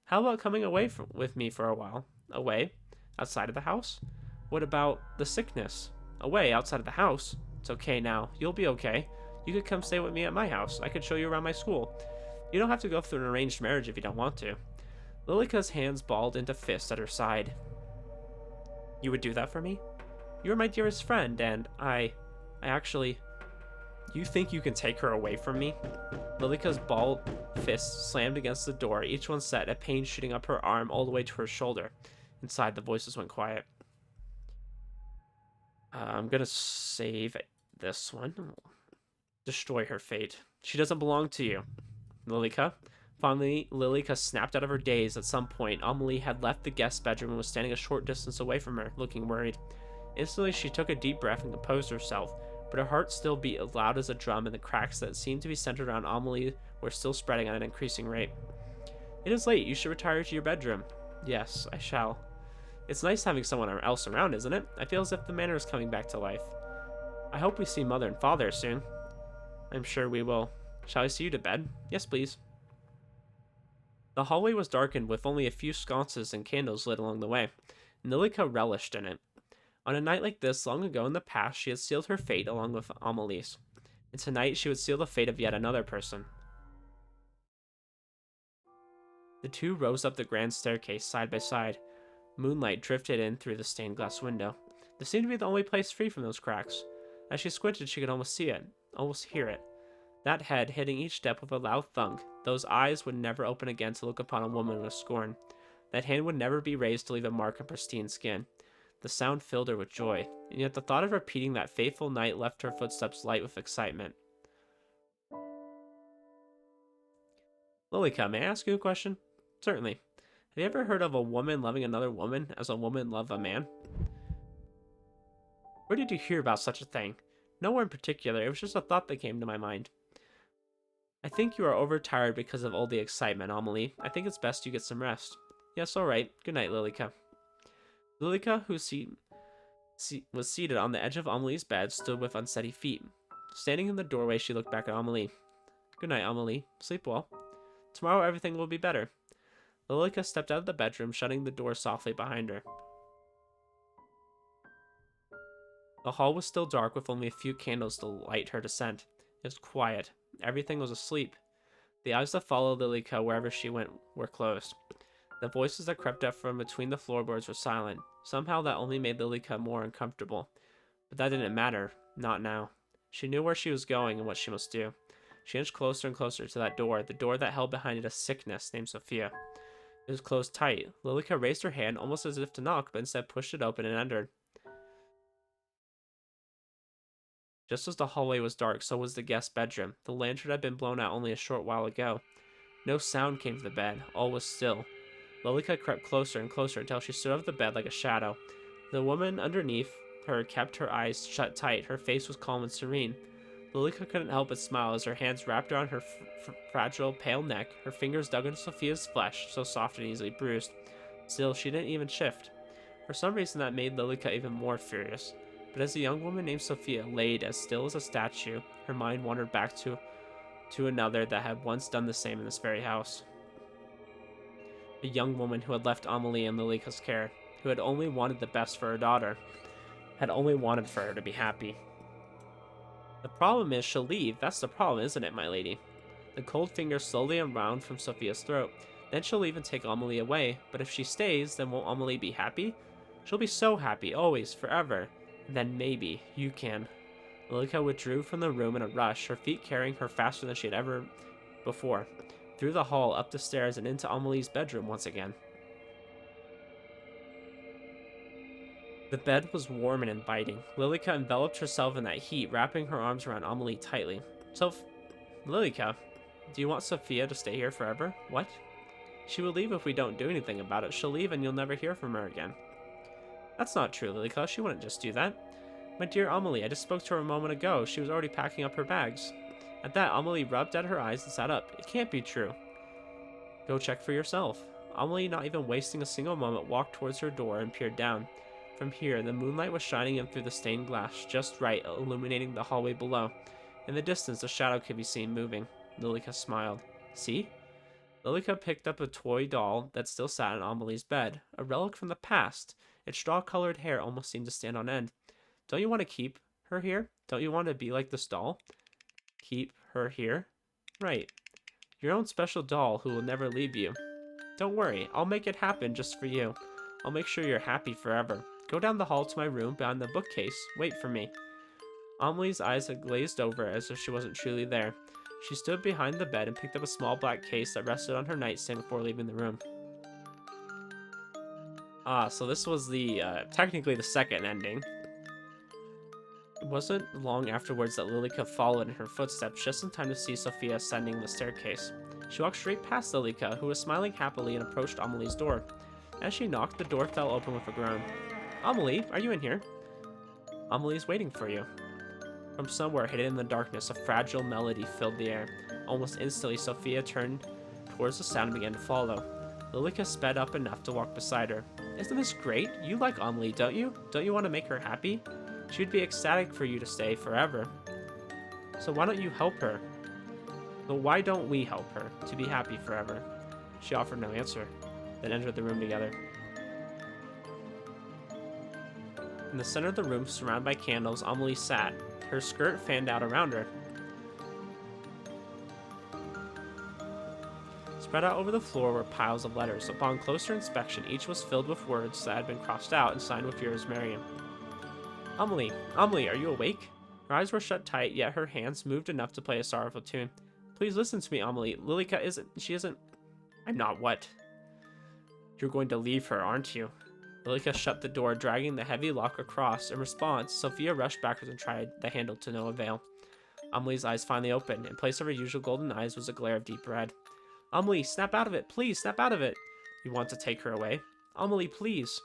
How about coming away with me for a while? Away? Outside of the house? What about the sickness? Away, outside of the house? It's okay now. You'll be okay. You could come stay with me at my house. I could show you around my school. You don't have to go through an arranged marriage if you don't want to. Lilika's hands balled into fists at her side. You would do that for me? You're my dearest friend, and I actually... You think you can take her away from me? Lilika's balled fists slammed against the door, each one set, a pain shooting up her arm all the way to her shoulder. Inside, the voices went quiet. I'm gonna save this one. Destroy her fate. She doesn't belong to you. Lilika? Finally, Lilika snapped out of her daze. At some point, Amelie had left the guest bedroom and was standing a short distance away from her, looking worried. Instantly, she took a deep breath and composed herself, but her heart still beat as loud as a drum, and the cracks that seemed to be centered around Amelie were still spreading at an increasing rate. It is late. You should retire to your bedroom. Yes, I shall. It's nice having someone else around, isn't it? I feel as if the manor is coming back to life. I hope we see Mother and Father soon. I'm sure we will. Shall I see you to bed? Yes, please. The hallway was darkened with only a few sconces and candles lit along the way. Lilika relished in it. On a night like this, long ago in the past, she had sealed her fate along with Amelie's. And tonight, she would seal the fate of yet another person. The two rose up the grand staircase side by side. Moonlight drifted in through the stained glass window. This seemed to be the only place free from those cracks. As she squinted, she could almost see it, almost hear it. That head hitting each step with a loud thunk. Those eyes would never open again to look upon a woman with scorn. That hand would never be raised to leave a mark on pristine skin. The sound filled her with joy, and yet the thought of repeating that fateful night left her footsteps light with excitement. Lilika, may I ask you a question? Certainly. Have you ever heard of a woman loving another woman as a woman loved a man? Where did you hear about such a thing? Nowhere in particular, it was just a thought that came to my mind. I think you are overtired because of all the excitement, Amelie. I think it's best you get some rest. Yes, alright. Good night, Lilika. Lilika, who was seated on the edge of Amelie's bed, stood with unsteady feet. Standing in the doorway, she looked back at Amelie. Good night, Amelie. Sleep well. Tomorrow everything will be better. Lilika stepped out of the bedroom, shutting the door softly behind her. The hall was still dark, with only a few candles to light her descent. It was quiet. Everything was asleep. The eyes that followed Lilika wherever she went were closed. The voices that crept up from between the floorboards were silent. Somehow that only made Lilika more uncomfortable. But that didn't matter. Not now. She knew where she was going and what she must do. She inched closer and closer to that door, the door that held behind it a sickness named Sophia. It was closed tight. Lilika raised her hand almost as if to knock, but instead pushed it open and entered. Just as the hallway was dark, so was the guest's bedroom. The lantern had been blown out only a short while ago. No sound came from the bed. All was still. Lilika crept closer and closer until she stood over the bed like a shadow. The woman underneath her kept her eyes shut tight. Her face was calm and serene. Lilika couldn't help but smile as her hands wrapped around her fragile, pale neck. Her fingers dug into Sophia's flesh, so soft and easily bruised. Still, she didn't even shift. For some reason, that made Lilika even more furious. But as the young woman named Sophia laid as still as a statue, her mind wandered back to another that had once done the same in this very house. A young woman who had left Amelie in Lilika's care, who had only wanted the best for her daughter, had only wanted for her to be happy. The problem is she'll leave. That's the problem, isn't it, my lady? The cold fingers slowly unwound from Sophia's throat. Then she'll even take Amelie away. But if she stays, then won't Amelie be happy? She'll be so happy, always, forever. And then maybe you can. Lilika withdrew from the room in a rush, her feet carrying her faster than she had ever before. Through the hall, up the stairs, and into Amelie's bedroom once again. The bed was warm and inviting. Lilika enveloped herself in that heat, wrapping her arms around Amelie tightly. Lilika, do you want Sophia to stay here forever? What? She will leave if we don't do anything about it. She'll leave and you'll never hear from her again. That's not true, Lilika. She wouldn't just do that. My dear Amelie, I just spoke to her a moment ago. She was already packing up her bags. At that, Amelie rubbed at her eyes and sat up. It can't be true. Go check for yourself. Amelie, not even wasting a single moment, walked towards her door and peered down. From here, the moonlight was shining in through the stained glass, just right, illuminating the hallway below. In the distance, a shadow could be seen moving. Lilika smiled. See? Lilika picked up a toy doll that still sat on Amelie's bed, a relic from the past. Its straw-colored hair almost seemed to stand on end. Don't you want to keep her here? Don't you want to be like this doll? Keep her here? Right. Your own special doll who will never leave you. Don't worry, I'll make it happen just for you. I'll make sure you're happy forever. Go down the hall to my room behind the bookcase. Wait for me. Amelie's eyes had glazed over as if she wasn't truly there. She stood behind the bed and picked up a small black case that rested on her nightstand before leaving the room. So this was the, technically the second ending. wasn't long afterwards that Lilika followed in her footsteps, just in time to see Sophia ascending the staircase. She walked straight past Lilika, who was smiling happily, and approached Amelie's door. As she knocked, the door fell open with a groan. Amelie, are you in here? Amelie's waiting for you. From somewhere hidden in the darkness, a fragile melody filled the air. Almost instantly, Sophia turned towards the sound and began to follow. Lilika sped up enough to walk beside her. Isn't this great? You like Amelie, don't you? Don't you want to make her happy? She'd be ecstatic for you to stay forever. So why don't you help her? Well, why don't we help her to be happy forever? She offered no answer, then entered the room together. In the center of the room, surrounded by candles, Amelie sat. Her skirt fanned out around her. Spread out over the floor were piles of letters. Upon closer inspection, each was filled with words that had been crossed out and signed with yours, Marion. Amelie, are you awake? Her eyes were shut tight, yet her hands moved enough to play a sorrowful tune. Please listen to me, Amelie. Lilika isn't... I'm not what? You're going to leave her, aren't you? Lilika shut the door, dragging the heavy lock across. In response, Sophia rushed backwards and tried the handle to no avail. Amelie's eyes finally opened. In place of her usual golden eyes was a glare of deep red. Amelie, snap out of it! Please, snap out of it! You want to take her away? Amelie, please!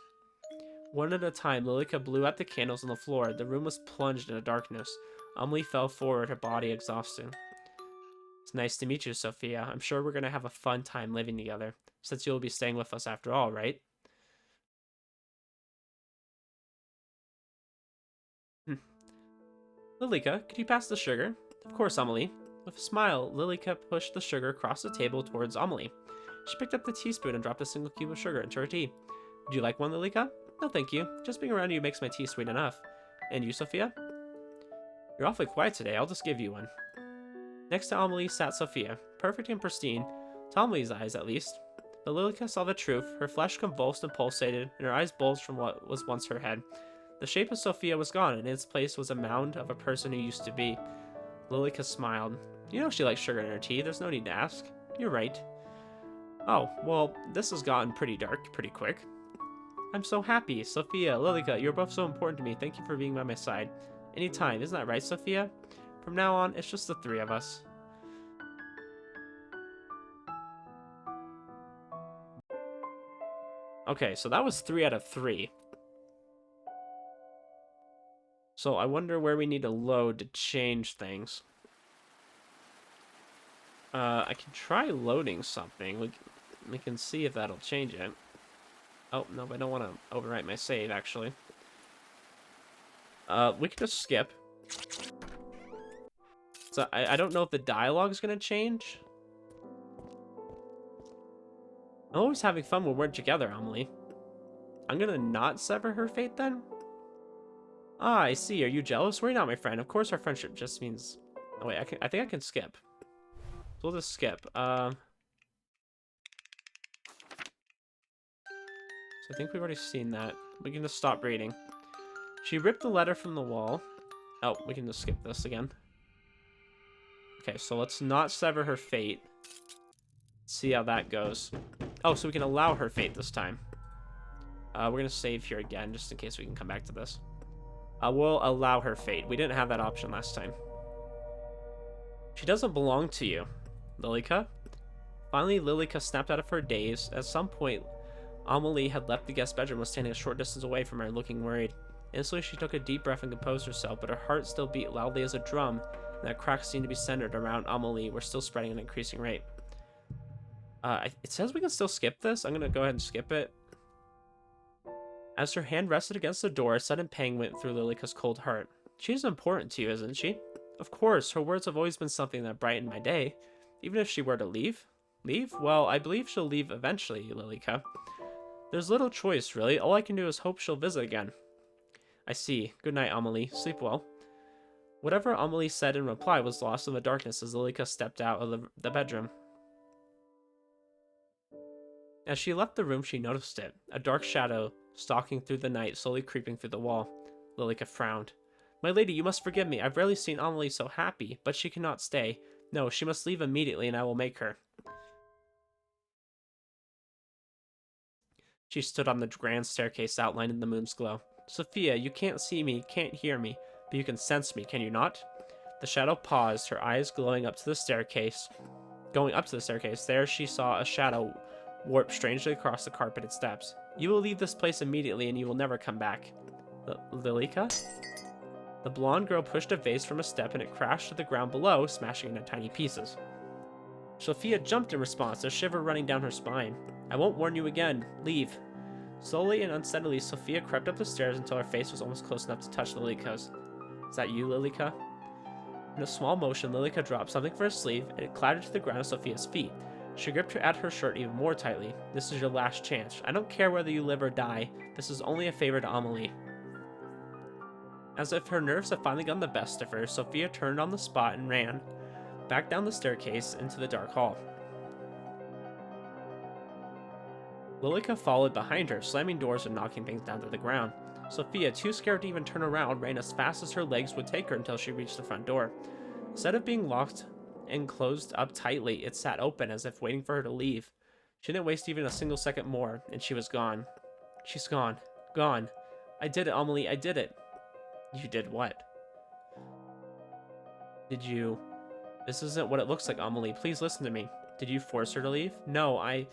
One at a time, Lilika blew out the candles on the floor. The room was plunged into darkness. Amelie fell forward, her body exhausted. It's nice to meet you, Sophia. I'm sure we're going to have a fun time living together, since you'll be staying with us after all, right? Lilika, could you pass the sugar? Of course, Amelie. With a smile, Lilika pushed the sugar across the table towards Amelie. She picked up the teaspoon and dropped a single cube of sugar into her tea. Would you like one, Lilika? No, thank you. Just being around you makes my tea sweet enough. And you, Sophia? You're awfully quiet today. I'll just give you one. Next to Amelie sat Sophia, perfect and pristine, to Amelie's eyes at least. But Lilika saw the truth. Her flesh convulsed and pulsated, and her eyes bulged from what was once her head. The shape of Sophia was gone, and in its place was a mound of a person who used to be. Lilika smiled. You know she likes sugar in her tea. There's no need to ask. You're right. Oh, well, this has gotten pretty dark pretty quick. I'm so happy. Sophia, Lilika, you're both so important to me. Thank you for being by my side. Anytime, isn't that right, Sophia? From now on, it's just the three of us. Okay, so that was 3 out of 3. So I wonder where we need to load to change things. I can try loading something. We can see if that'll change it. Oh, no, I don't want to overwrite my save, actually. We can just skip. So I don't know if the dialogue's going to change. I'm always having fun when we're together, Amelie. I'm going to not sever her fate, then? Ah, I see. Are you jealous? Worry not, my friend. Of course our friendship just means... Oh, wait, I think I can skip. So we'll just skip. So I think we've already seen that. We can just stop reading. She ripped the letter from the wall. Oh, we can just skip this again. Okay, so let's not sever her fate. See how that goes. Oh, so we can allow her fate this time. We're going to save here again, just in case we can come back to this. We'll allow her fate. We didn't have that option last time. She doesn't belong to you. Lilika? Finally, Lilika snapped out of her daze. At some point, Amelie had left the guest bedroom and was standing a short distance away from her, looking worried. Instantly, she took a deep breath and composed herself, but her heart still beat loudly as a drum, and that cracks seemed to be centered around Amelie were still spreading at an increasing rate. It says we can still skip this. I'm going to go ahead and skip it. As her hand rested against the door, a sudden pang went through Lilika's cold heart. She's important to you, isn't she? Of course, her words have always been something that brightened my day. Even if she were to leave? Leave? Well, I believe she'll leave eventually, Lilika. There's little choice, really. All I can do is hope she'll visit again. I see. Good night, Amelie. Sleep well. Whatever Amelie said in reply was lost in the darkness as Lilika stepped out of the bedroom. As she left the room, she noticed it. A dark shadow stalking through the night, slowly creeping through the wall. Lilika frowned. My lady, you must forgive me. I've rarely seen Amelie so happy, but she cannot stay. No, she must leave immediately, and I will make her. She stood on the grand staircase outlined in the moon's glow. Sophia, you can't see me, can't hear me, but you can sense me, can you not? The shadow paused, her eyes glowing up to the staircase. Going up to the staircase, there she saw a shadow warp strangely across the carpeted steps. You will leave this place immediately and you will never come back. Lilika? The blonde girl pushed a vase from a step and it crashed to the ground below, smashing into tiny pieces. Sophia jumped in response, a shiver running down her spine. I won't warn you again. Leave. Slowly and unsteadily, Sophia crept up the stairs until her face was almost close enough to touch Lilika's. Is that you, Lilika? In a small motion, Lilika dropped something from her sleeve, and it clattered to the ground at Sophia's feet. She gripped her at her shirt even more tightly. This is your last chance. I don't care whether you live or die. This is only a favor to Amelie. As if her nerves had finally gotten the best of her, Sophia turned on the spot and ran back down the staircase into the dark hall. Lilika followed behind her, slamming doors and knocking things down to the ground. Sophia, too scared to even turn around, ran as fast as her legs would take her until she reached the front door. Instead of being locked and closed up tightly, it sat open as if waiting for her to leave. She didn't waste even a single second more, and she was gone. She's gone. Gone. I did it, Amelie, I did it. You did what? Did you... This isn't what it looks like, Amelie. Please listen to me. Did you force her to leave? No, I'm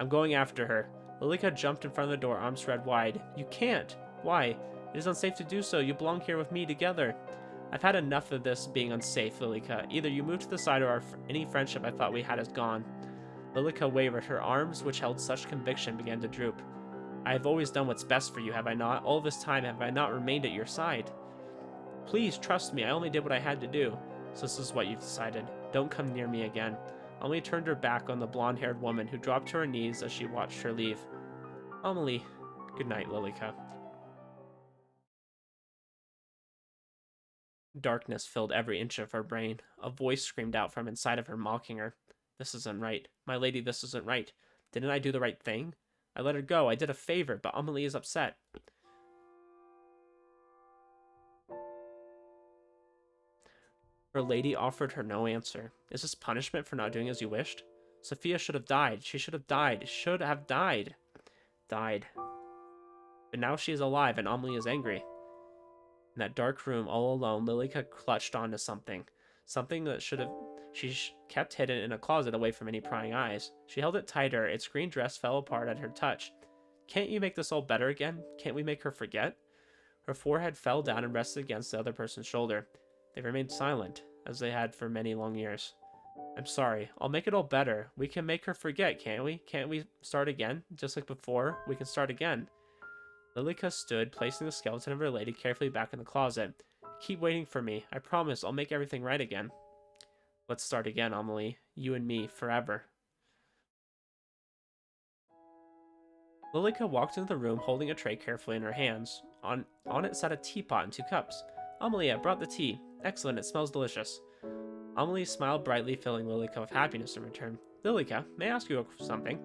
going after her. Lilika jumped in front of the door, arms spread wide. You can't. Why? It is unsafe to do so. You belong here with me together. I've had enough of this being unsafe, Lilika. Either you move to the side or any friendship I thought we had is gone. Lilika wavered. Her arms, which held such conviction, began to droop. I have always done what's best for you, have I not? All this time, have I not remained at your side? Please, trust me. I only did what I had to do. So this is what you've decided. Don't come near me again. Amelie turned her back on the blonde-haired woman, who dropped to her knees as she watched her leave. Amelie. Good night, Lilika. Darkness filled every inch of her brain. A voice screamed out from inside of her, mocking her. This isn't right. My lady, this isn't right. Didn't I do the right thing? I let her go. I did a favor, but Amelie is upset. Her lady offered her no answer. Is this punishment for not doing as you wished? Sophia should have died. She should have died. Should have died. Died. But now she is alive and Amelie is angry. In that dark room, all alone, Lilika clutched onto something. Something that she kept hidden in a closet away from any prying eyes. She held it tighter. Its green dress fell apart at her touch. Can't you make this all better again? Can't we make her forget? Her forehead fell down and rested against the other person's shoulder. They remained silent, as they had for many long years. I'm sorry. I'll make it all better. We can make her forget, can't we? Can't we start again? Just like before, we can start again. Lilika stood, placing the skeleton of her lady carefully back in the closet. Keep waiting for me. I promise I'll make everything right again. Let's start again, Amelie. You and me, forever. Lilika walked into the room, holding a tray carefully in her hands. On it sat a teapot and 2 cups. Amelie, I brought the tea. Excellent, it smells delicious. Amelie smiled brightly, filling Lilika with happiness in return. Lilika, may I ask you something?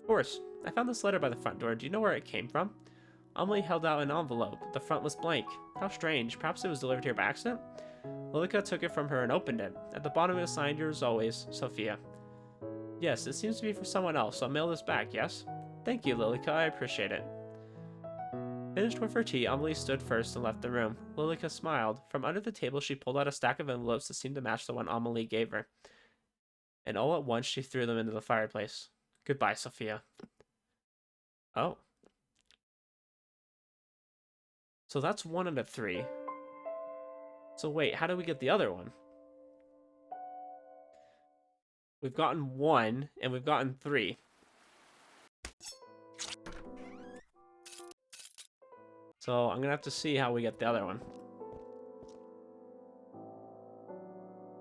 Of course. I found this letter by the front door. Do you know where it came from? Amelie held out an envelope. The front was blank. How strange. Perhaps it was delivered here by accident? Lilika took it from her and opened it. At the bottom it was signed, yours always, Sophia. Yes, it seems to be for someone else, so I'll mail this back, yes? Thank you, Lilika. I appreciate it. Finished with her tea, Amelie stood first and left the room. Lilika smiled. From under the table, she pulled out a stack of envelopes that seemed to match the one Amelie gave her. And all at once, she threw them into the fireplace. Goodbye, Sophia. Oh. So that's 1 out of 3. So wait, how do we get the other one? We've gotten 1, and we've gotten 3. So I'm going to have to see how we get the other one.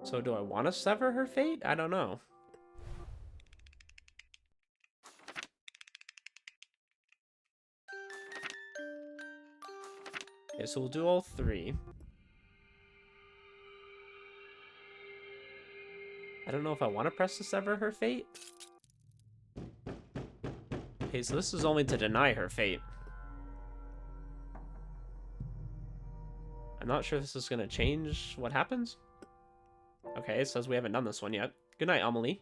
So do I want to sever her fate? I don't know. Okay, so we'll do all 3. I don't know if I want to press to sever her fate. Okay, so this is only to deny her fate. I'm not sure if this is going to change what happens. Okay, it says we haven't done this one yet. Good night, Amelie.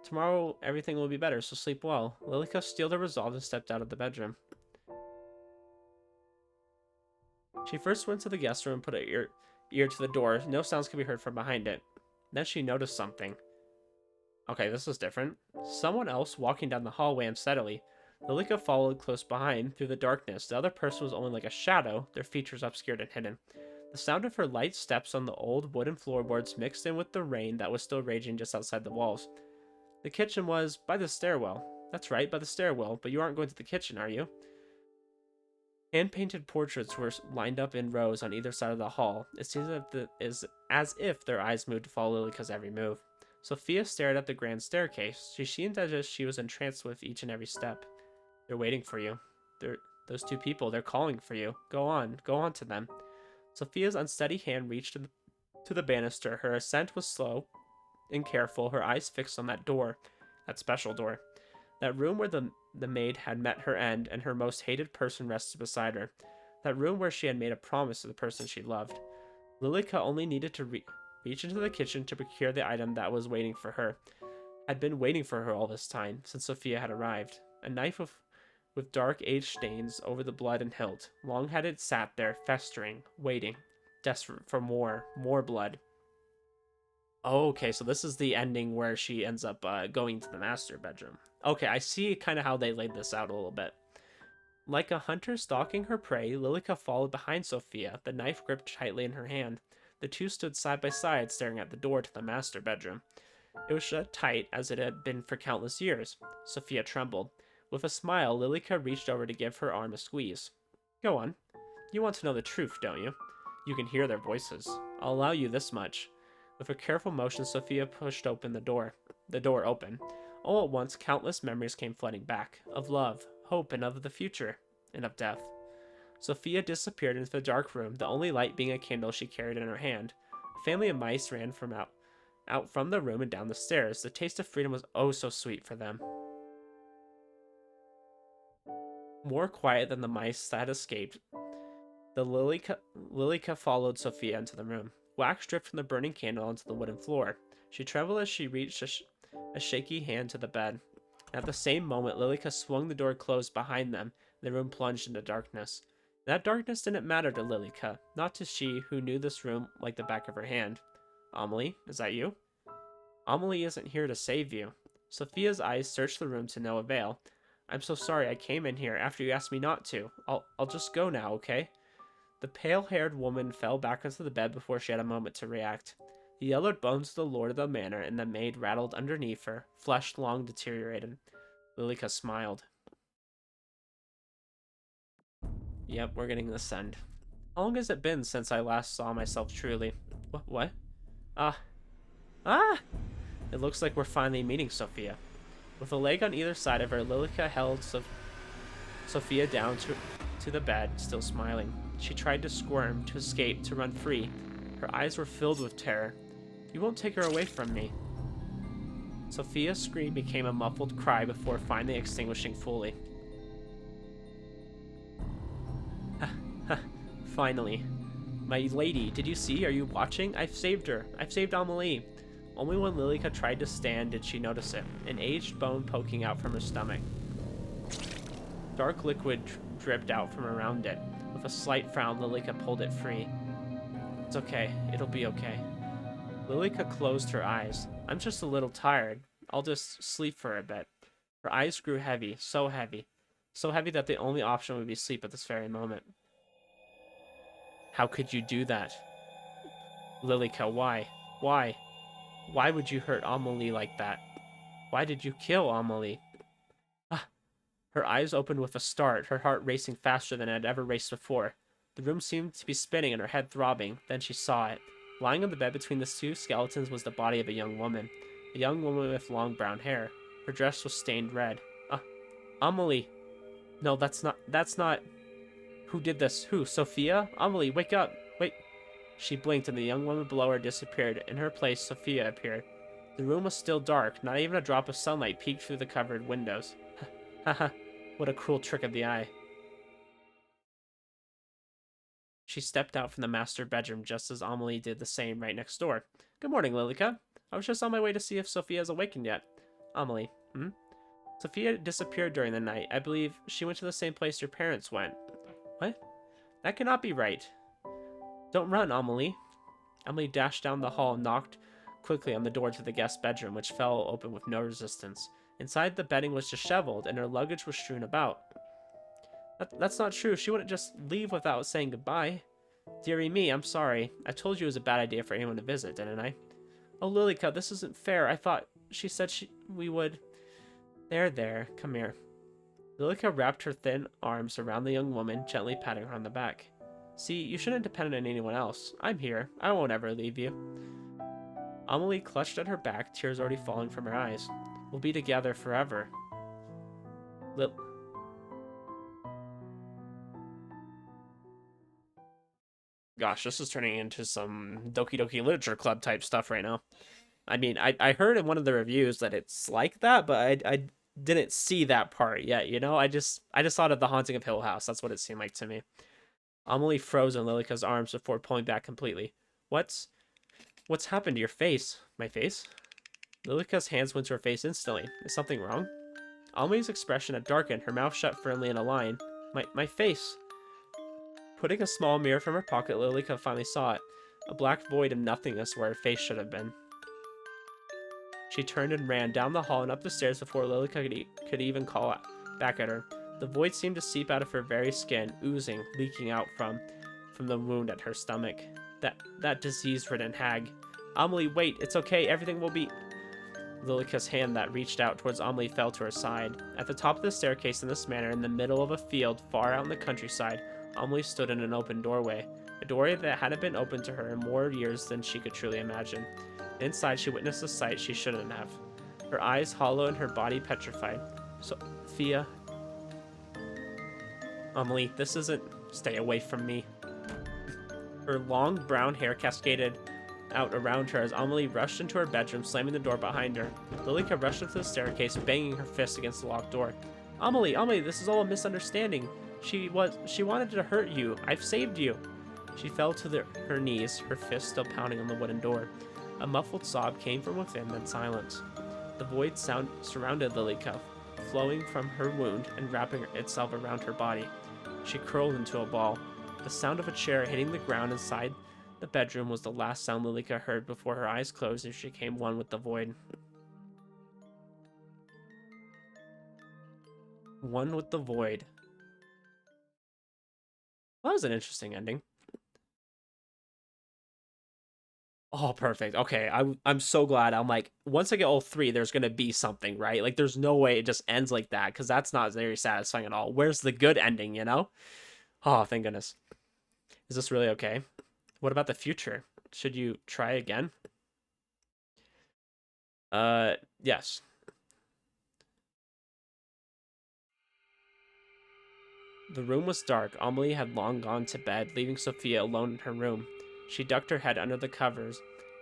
Tomorrow, everything will be better, so sleep well. Lilika steeled her resolve and stepped out of the bedroom. She first went to the guest room and put her ear to the door. No sounds could be heard from behind it. Then she noticed something. Okay, this is different. Someone else walking down the hallway unsteadily. Lilika followed close behind through the darkness. The other person was only like a shadow, their features obscured and hidden. The sound of her light steps on the old wooden floorboards mixed in with the rain that was still raging just outside the walls. The kitchen was by the stairwell. That's right, by the stairwell, but you aren't going to the kitchen, are you? Hand-painted portraits were lined up in rows on either side of the hall. It seemed as if their eyes moved to follow Lilika's every move. Sophia stared at the grand staircase. She seemed as if she was entranced with each and every step. They're waiting for you. Those two people, they're calling for you. Go on to them. Sophia's unsteady hand reached to the banister. Her ascent was slow and careful, her eyes fixed on that door, that special door. That room where the maid had met her end and her most hated person rested beside her. That room where she had made a promise to the person she loved. Lilika only needed to reach into the kitchen to procure the item that was waiting for her. Had been waiting for her all this time, since Sophia had arrived. A knife with dark age stains over the blood and hilt. Long had it sat there, festering, waiting, desperate for more blood. Oh, okay, so this is the ending where she ends up going to the master bedroom. Okay, I see kind of how they laid this out a little bit. Like a hunter stalking her prey, Lilika followed behind Sophia, the knife gripped tightly in her hand. The two stood side by side, staring at the door to the master bedroom. It was shut tight, as it had been for countless years. Sophia trembled. With a smile, Lilika reached over to give her arm a squeeze. Go on. You want to know the truth, don't you? You can hear their voices. I'll allow you this much. With a careful motion, Sophia pushed open the door. The door opened. All at once, countless memories came flooding back. Of love, hope, and of the future. And of death. Sophia disappeared into the dark room, the only light being a candle she carried in her hand. A family of mice ran out from the room and down the stairs. The taste of freedom was oh so sweet for them. More quiet than the mice that had escaped, the Lilika followed Sophia into the room. Wax dripped from the burning candle onto the wooden floor. She trembled as she reached a shaky hand to the bed. At the same moment, Lilika swung the door closed behind them, and the room plunged into darkness. That darkness didn't matter to Lilika, not to she who knew this room like the back of her hand. Amelie, is that you? Amelie isn't here to save you. Sophia's eyes searched the room to no avail. I'm so sorry I came in here after you asked me not to. I'll just go now, okay? The pale-haired woman fell back onto the bed before she had a moment to react. The yellowed bones of the lord of the manor and the maid rattled underneath her, flesh long deteriorated. Lilika smiled. Yep, we're getting this end. How long has it been since I last saw myself truly? What? Ah! It looks like we're finally meeting Sophia. With a leg on either side of her, Lilika held Sophia down to the bed, still smiling. She tried to squirm, to escape, to run free. Her eyes were filled with terror. You won't take her away from me. Sophia's scream became a muffled cry before finally extinguishing fully. Finally. My lady, did you see? Are you watching? I've saved her. I've saved Amelie. Only when Lilika tried to stand did she notice it, an aged bone poking out from her stomach. Dark liquid dripped out from around it. With a slight frown, Lilika pulled it free. It's okay. It'll be okay. Lilika closed her eyes. I'm just a little tired. I'll just sleep for a bit. Her eyes grew heavy, so heavy. So heavy that the only option would be sleep at this very moment. How could you do that? Lilika, why? Why? Why would you hurt Amelie like that? Why did you kill Amelie? Her eyes opened with a start, her heart racing faster than it had ever raced before. The room seemed to be spinning and her head throbbing. Then she saw it. Lying on the bed between the two skeletons was the body of a young woman. A young woman with long brown hair. Her dress was stained red. Amelie. No, that's not... Who did this? Who? Sophia? Amelie, wake up! Wait. She blinked and the young woman below her disappeared. In her place, Sophia appeared. The room was still dark. Not even a drop of sunlight peeked through the covered windows. Haha, what a cruel trick of the eye. She stepped out from the master bedroom just as Amelie did the same right next door. Good morning, Lilika. I was just on my way to see if Sophia has awakened yet. Amelie, Sophia disappeared during the night. I believe she went to the same place your parents went. What? That cannot be right. Don't run, Amelie. Amelie dashed down the hall and knocked quickly on the door to the guest bedroom, which fell open with no resistance. Inside, the bedding was disheveled, and her luggage was strewn about. That's not true. She wouldn't just leave without saying goodbye. Dearie me, I'm sorry. I told you it was a bad idea for anyone to visit, didn't I? Oh, Lilika, this isn't fair. I thought she said we would... There, come here. Lilika wrapped her thin arms around the young woman, gently patting her on the back. See, you shouldn't depend on anyone else. I'm here. I won't ever leave you. Amelie clutched at her back, tears already falling from her eyes. We'll be together forever. Gosh, this is turning into some Doki Doki Literature Club type stuff right now. I mean, I heard in one of the reviews that it's like that, but I didn't see that part yet, you know? I just thought of The Haunting of Hill House. That's what it seemed like to me. Amelie froze in Lilika's arms before pulling back completely. What's happened to your face? My face? Lilika's hands went to her face instantly. Is something wrong? Amelie's expression had darkened, her mouth shut firmly in a line. My face. Putting a small mirror from her pocket, Lilika finally saw it. A black void of nothingness where her face should have been. She turned and ran down the hall and up the stairs before Lilika could even call back at her. The void seemed to seep out of her very skin, oozing, leaking out from the wound at her stomach. That disease-ridden hag. Amelie, wait, it's okay, everything will be... Lilika's hand that reached out towards Amelie fell to her side. At the top of the staircase in this manor, in the middle of a field far out in the countryside, Amelie stood in an open doorway. A doorway that hadn't been open to her in more years than she could truly imagine. Inside, she witnessed a sight she shouldn't have. Her eyes hollow and her body petrified. Sophia... Amelie, this isn't... Stay away from me. Her long brown hair cascaded out around her as Amelie rushed into her bedroom, slamming the door behind her. Lilika rushed up the staircase, banging her fist against the locked door. Amelie, this is all a misunderstanding. She wanted to hurt you. I've saved you. She fell to her knees, her fist still pounding on the wooden door. A muffled sob came from within, then silence. The void sound surrounded Lilika, flowing from her wound and wrapping itself around her body. She curled into a ball. The sound of a chair hitting the ground inside the bedroom was the last sound Lilika heard before her eyes closed and she became one with the void. One with the void. Well, that was an interesting ending. Oh, perfect. Okay, I'm so glad. I'm like, once I get all three, there's gonna be something, right? Like, there's no way it just ends like that, because that's not very satisfying at all. Where's the good ending, you know? Oh, thank goodness. Is this really okay? What about the future? Should you try again? Yes. The room was dark. Amelie had long gone to bed, leaving Sophia alone in her room. She ducked her head under the covers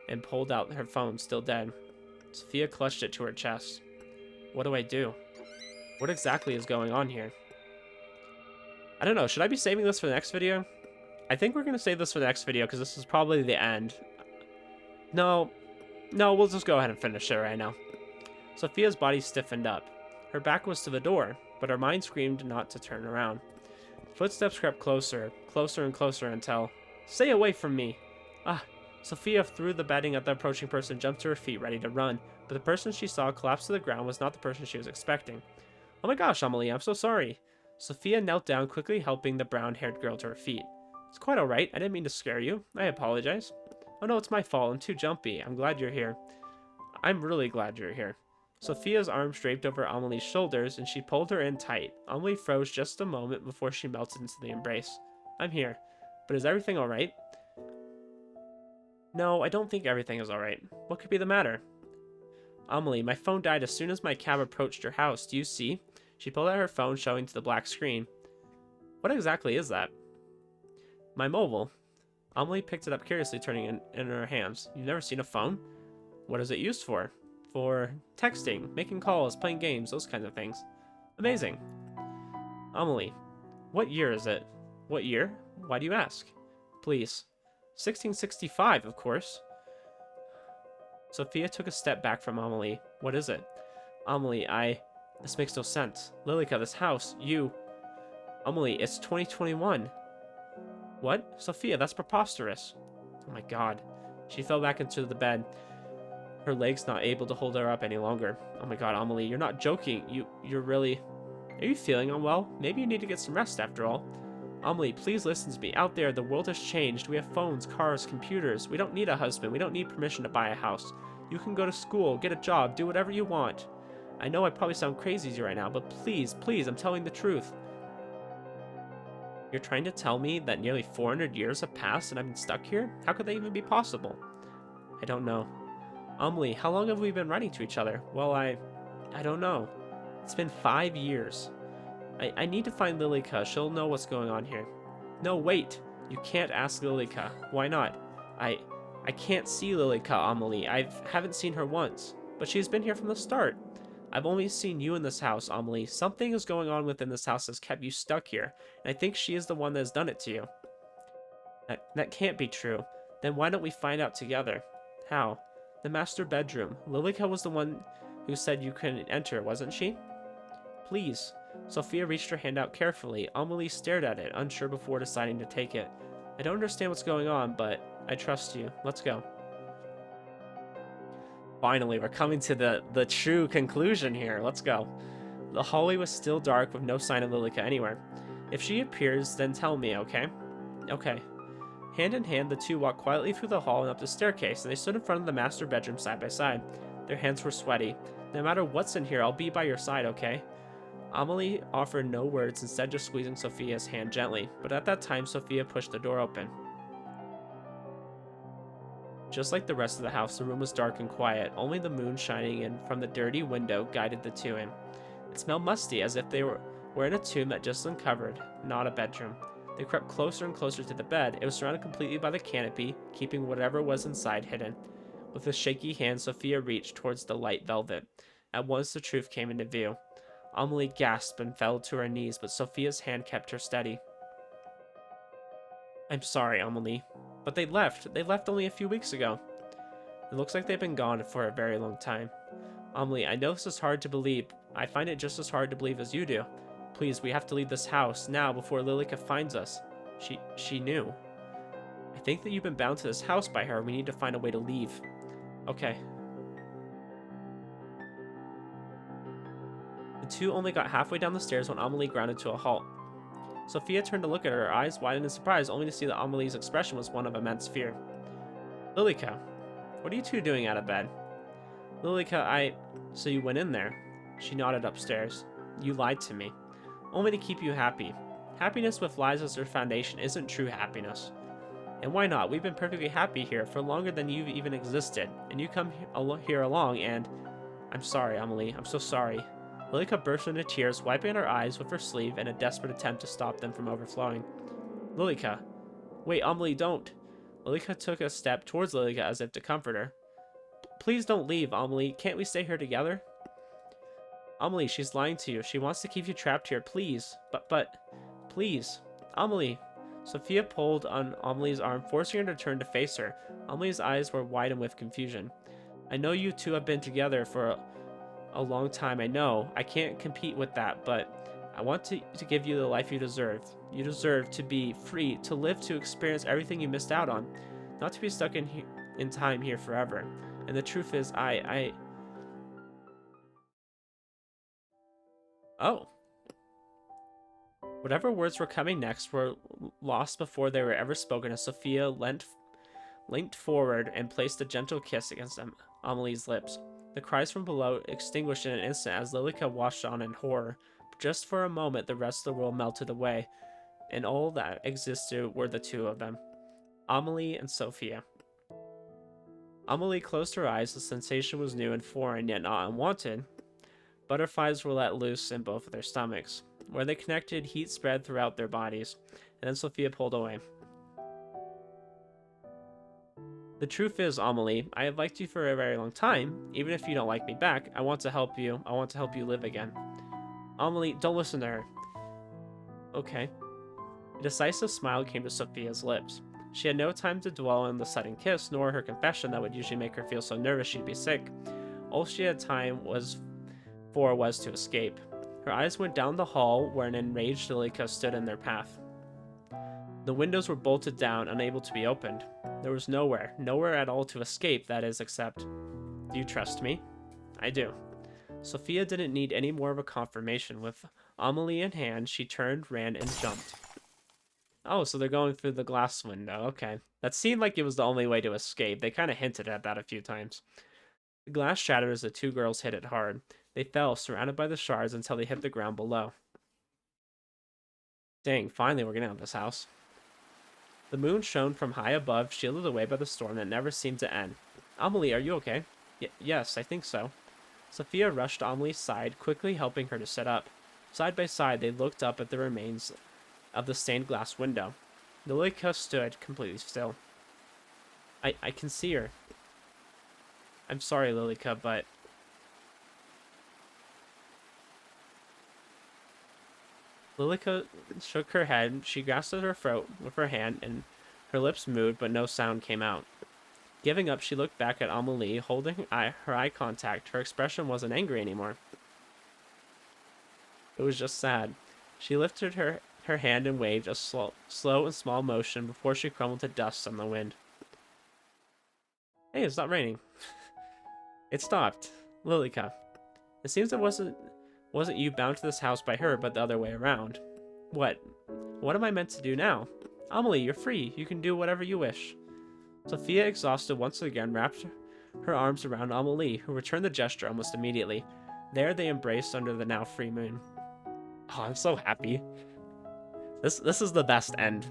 and pulled out her phone, still dead. Sophia clutched it to her chest. What do I do? What exactly is going on here? I don't know. Should I be saving this for the next video? I think we're going to save this for the next video because this is probably the end. No, we'll just go ahead and finish it right now. Sophia's body stiffened up. Her back was to the door, but her mind screamed not to turn around. Footsteps crept closer and closer until... Stay away from me! Ah! Sophia threw the bedding at the approaching person and jumped to her feet, ready to run, but the person she saw collapse to the ground was not the person she was expecting. Oh my gosh, Amelie, I'm so sorry. Sophia knelt down, quickly helping the brown-haired girl to her feet. It's quite alright. I didn't mean to scare you. I apologize. Oh no, it's my fault. I'm too jumpy. I'm glad you're here. I'm really glad you're here. Sophia's arms draped over Amelie's shoulders, and she pulled her in tight. Amelie froze just a moment before she melted into the embrace. I'm here. But is everything alright? No, I don't think everything is alright. What could be the matter? Amelie, my phone died as soon as my cab approached your house. Do you see? She pulled out her phone, showing to the black screen. What exactly is that? My mobile. Amelie picked it up curiously, turning it in her hands. You've never seen a phone? What is it used for? For texting, making calls, playing games, those kinds of things. Amazing. Amelie, what year is it? What year? Why do you ask? Please. 1665, of course. Sophia took a step back from Amelie. What is it? Amelie, This makes no sense. Lilika, this house, you... Amelie, it's 2021. What? Sophia, that's preposterous. Oh my god. She fell back into the bed, her legs not able to hold her up any longer. Oh my god, Amelie, you're not joking. You're really... Are you feeling unwell? Maybe you need to get some rest after all. Amelie, please listen to me. Out there, the world has changed. We have phones, cars, computers. We don't need a husband. We don't need permission to buy a house. You can go to school, get a job, do whatever you want. I know I probably sound crazy right now, but please, please, I'm telling the truth. You're trying to tell me that nearly 400 years have passed and I've been stuck here? How could that even be possible? I don't know. Amelie, how long have we been writing to each other? Well, I don't know. It's been 5 years. I need to find Lilika. She'll know what's going on here. No, wait. You can't ask Lilika. Why not? I can't see Lilika, Amelie. I haven't seen her once. But she's been here from the start. I've only seen you in this house, Amelie. Something is going on within this house that's kept you stuck here. And I think she is the one that has done it to you. That can't be true. Then why don't we find out together? How? The master bedroom. Lilika was the one who said you couldn't enter, wasn't she? Please. Sophia reached her hand out carefully. Amelie stared at it, unsure before deciding to take it. I don't understand what's going on, but I trust you. Let's go. Finally, we're coming to the true conclusion here. Let's go. The hallway was still dark with no sign of Lilika anywhere. If she appears, then tell me, okay? Okay. Hand in hand, the two walked quietly through the hall and up the staircase, and they stood in front of the master bedroom side by side. Their hands were sweaty. No matter what's in here, I'll be by your side, okay? Amelie offered no words, instead just squeezing Sophia's hand gently, but at that time, Sophia pushed the door open. Just like the rest of the house, the room was dark and quiet. Only the moon shining in from the dirty window guided the two in. It smelled musty, as if they were in a tomb that just uncovered, not a bedroom. They crept closer and closer to the bed. It was surrounded completely by the canopy, keeping whatever was inside hidden. With a shaky hand, Sophia reached towards the light velvet. At once the truth came into view. Amelie gasped and fell to her knees, but Sophia's hand kept her steady. I'm sorry, Amelie, but they left. They left only a few weeks ago. It looks like they've been gone for a very long time. Amelie, I know this is hard to believe. I find it just as hard to believe as you do. Please, we have to leave this house now before Lilika finds us. She knew. I think that you've been bound to this house by her. We need to find a way to leave. Okay. The two only got halfway down the stairs when Amelie grounded to a halt. Sophia turned to look at her, eyes widened in surprise, only to see that Amelie's expression was one of immense fear. Lilika, what are you two doing out of bed? Lilika, So you went in there? She nodded upstairs. You lied to me. Only to keep you happy. Happiness with lies as their foundation isn't true happiness. And why not? We've been perfectly happy here for longer than you've even existed, and you come here along and... I'm sorry, Amelie. I'm so sorry. Lilika burst into tears, wiping her eyes with her sleeve in a desperate attempt to stop them from overflowing. Lilika. Wait, Amelie, don't. Lilika took a step towards Lilika as if to comfort her. Please don't leave, Amelie. Can't we stay here together? Amelie, she's lying to you. She wants to keep you trapped here. Please. But, please. Amelie. Sophia pulled on Amelie's arm, forcing her to turn to face her. Amelie's eyes were widened with confusion. I know you two have been together for a long time, I know. I can't compete with that, but I want to give you the life you deserve. You deserve to be free, to live, to experience everything you missed out on. Not to be stuck in time here forever. And the truth is, Oh. Whatever words were coming next were lost before they were ever spoken as Sophia leant forward and placed a gentle kiss against Amelie's lips. The cries from below extinguished in an instant as Lilika watched on in horror. Just for a moment, the rest of the world melted away, and all that existed were the two of them, Amelie and Sophia. Amelie closed her eyes. The sensation was new and foreign, yet not unwanted. Butterflies were let loose in both of their stomachs. Where they connected, heat spread throughout their bodies, and then Sophia pulled away. The truth is, Amelie, I have liked you for a very long time. Even if you don't like me back, I want to help you. I want to help you live again. Amelie, don't listen to her. Okay. A decisive smile came to Sophia's lips. She had no time to dwell on the sudden kiss, nor her confession that would usually make her feel so nervous she'd be sick. All she had time was to escape. Her eyes went down the hall where an enraged Lilika stood in their path. The windows were bolted down, unable to be opened. There was nowhere at all to escape, that is, except... Do you trust me? I do. Sophia didn't need any more of a confirmation. With Amelie in hand, she turned, ran, and jumped. Oh, so they're going through the glass window. Okay. That seemed like it was the only way to escape. They kind of hinted at that a few times. The glass shattered as the two girls hit it hard. They fell, surrounded by the shards, until they hit the ground below. Dang, finally we're getting out of this house. The moon shone from high above, shielded away by the storm that never seemed to end. Amelie, are you okay? Yes, I think so. Sophia rushed to Amelie's side, quickly helping her to sit up. Side by side, they looked up at the remains of the stained glass window. Lilika stood completely still. I can see her. I'm sorry, Lilika, but... Lilika shook her head. She grasped at her throat with her hand, and her lips moved, but no sound came out. Giving up, she looked back at Amelie, holding her eye contact. Her expression wasn't angry anymore. It was just sad. She lifted her hand and waved a slow and small motion before she crumbled to dust on the wind. Hey, it's not raining. It stopped. Lilika. It seems it wasn't you bound to this house by her, but the other way around. What am I meant to do now? Amelie, you're free. You can do whatever you wish. Sophia, exhausted once again, wrapped her arms around Amelie, who returned the gesture almost immediately. There they embraced under the now free moon. Oh, I'm so happy. This is the best end.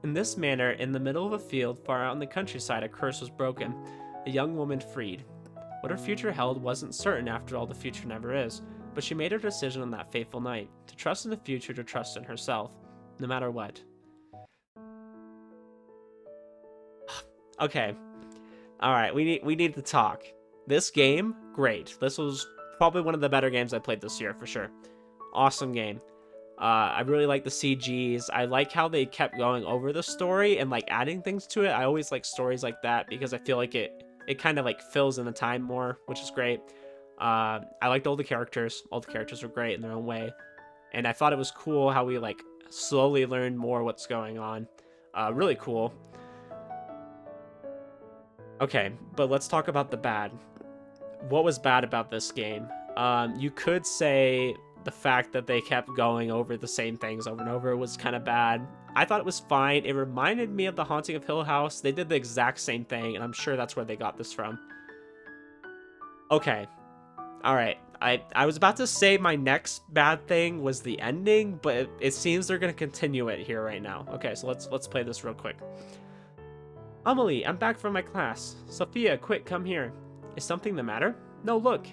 In this manner, in the middle of a field far out in the countryside, a curse was broken. A young woman freed. What her future held wasn't certain, after all the future never is, but she made her decision on that fateful night, to trust in the future, to trust in herself, no matter what. Okay. Alright, we need to talk. This game, great. This was probably one of the better games I played this year, for sure. Awesome game. I really like the CGs. I like how they kept going over the story and like adding things to it. I always like stories like that because I feel like it kind of like fills in the time more, which is great. I liked all the characters. All the characters were great in their own way. And I thought it was cool how we like slowly learned more what's going on. Really cool. Okay, but let's talk about the bad. What was bad about this game? You could say the fact that they kept going over the same things over and over was kind of bad. I thought it was fine. It reminded me of The Haunting of Hill House. They did the exact same thing, and I'm sure that's where they got this from. Okay. Alright. I was about to say my next bad thing was the ending, but it seems they're going to continue it here right now. Okay, so let's play this real quick. Amelie, I'm back from my class. Sophia, quick, come here. Is something the matter? No, look.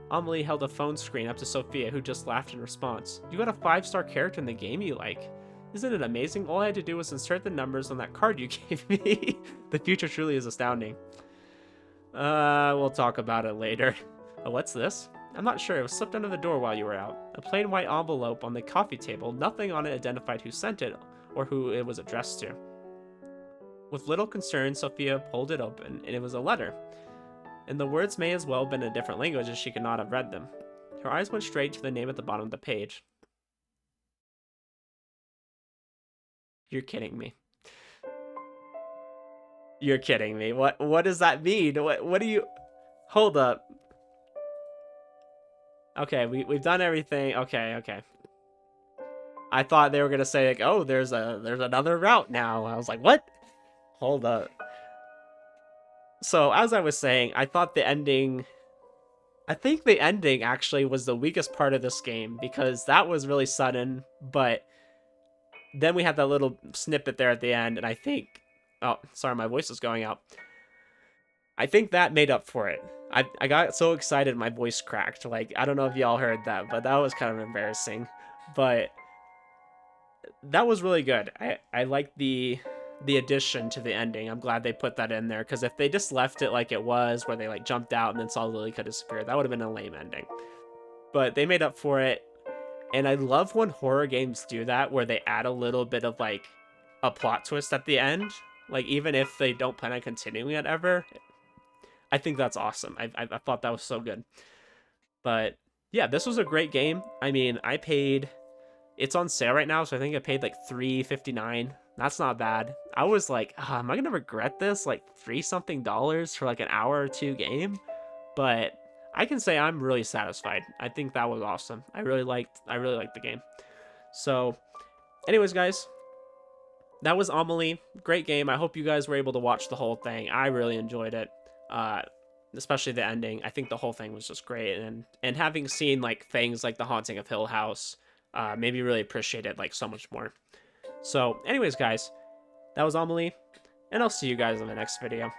Amelie held a phone screen up to Sophia, who just laughed in response. You got a 5-star character in the game you like. Isn't it amazing? All I had to do was insert the numbers on that card you gave me. The future truly is astounding. We'll talk about it later. Oh, what's this? I'm not sure. It was slipped under the door while you were out. A plain white envelope on the coffee table. Nothing on it identified who sent it or who it was addressed to. With little concern, Sophia pulled it open, and it was a letter. And the words may as well have been in a different language, as she could not have read them. Her eyes went straight to the name at the bottom of the page. You're kidding me. You're kidding me. What does that mean? What do you... Hold up. Okay, we've done everything. Okay. I thought they were gonna say like, oh, there's another route now. I was like, what? Hold up. So, as I was saying, I thought the ending... I think the ending actually was the weakest part of this game, because that was really sudden, but then we had that little snippet there at the end, and I think... Oh, sorry, my voice is going out. I think that made up for it. I got so excited my voice cracked. Like, I don't know if y'all heard that, but that was kind of embarrassing. But that was really good. I liked the addition to the ending. I'm glad they put that in there, because if they just left it like it was, where they like jumped out and then saw Lilika disappear, that would have been a lame ending. But they made up for it, and I love when horror games do that, where they add a little bit of like a plot twist at the end, like even if they don't plan on continuing it ever. I think that's awesome. I thought that was so good. But yeah, this was a great game. I mean, It's on sale right now, so I think I paid like $3.59. That's not bad. I was like, am I gonna regret this? Like $3 something for like an hour or two game? But I can say I'm really satisfied. I think that was awesome. I really liked the game. So, anyways, guys, that was Amelie. Great game. I hope you guys were able to watch the whole thing. I really enjoyed it. Especially the ending. I think the whole thing was just great, and having seen like things like The Haunting of Hill House, made me really appreciate it like so much more. So, anyways, guys, that was Amelie, and I'll see you guys in the next video.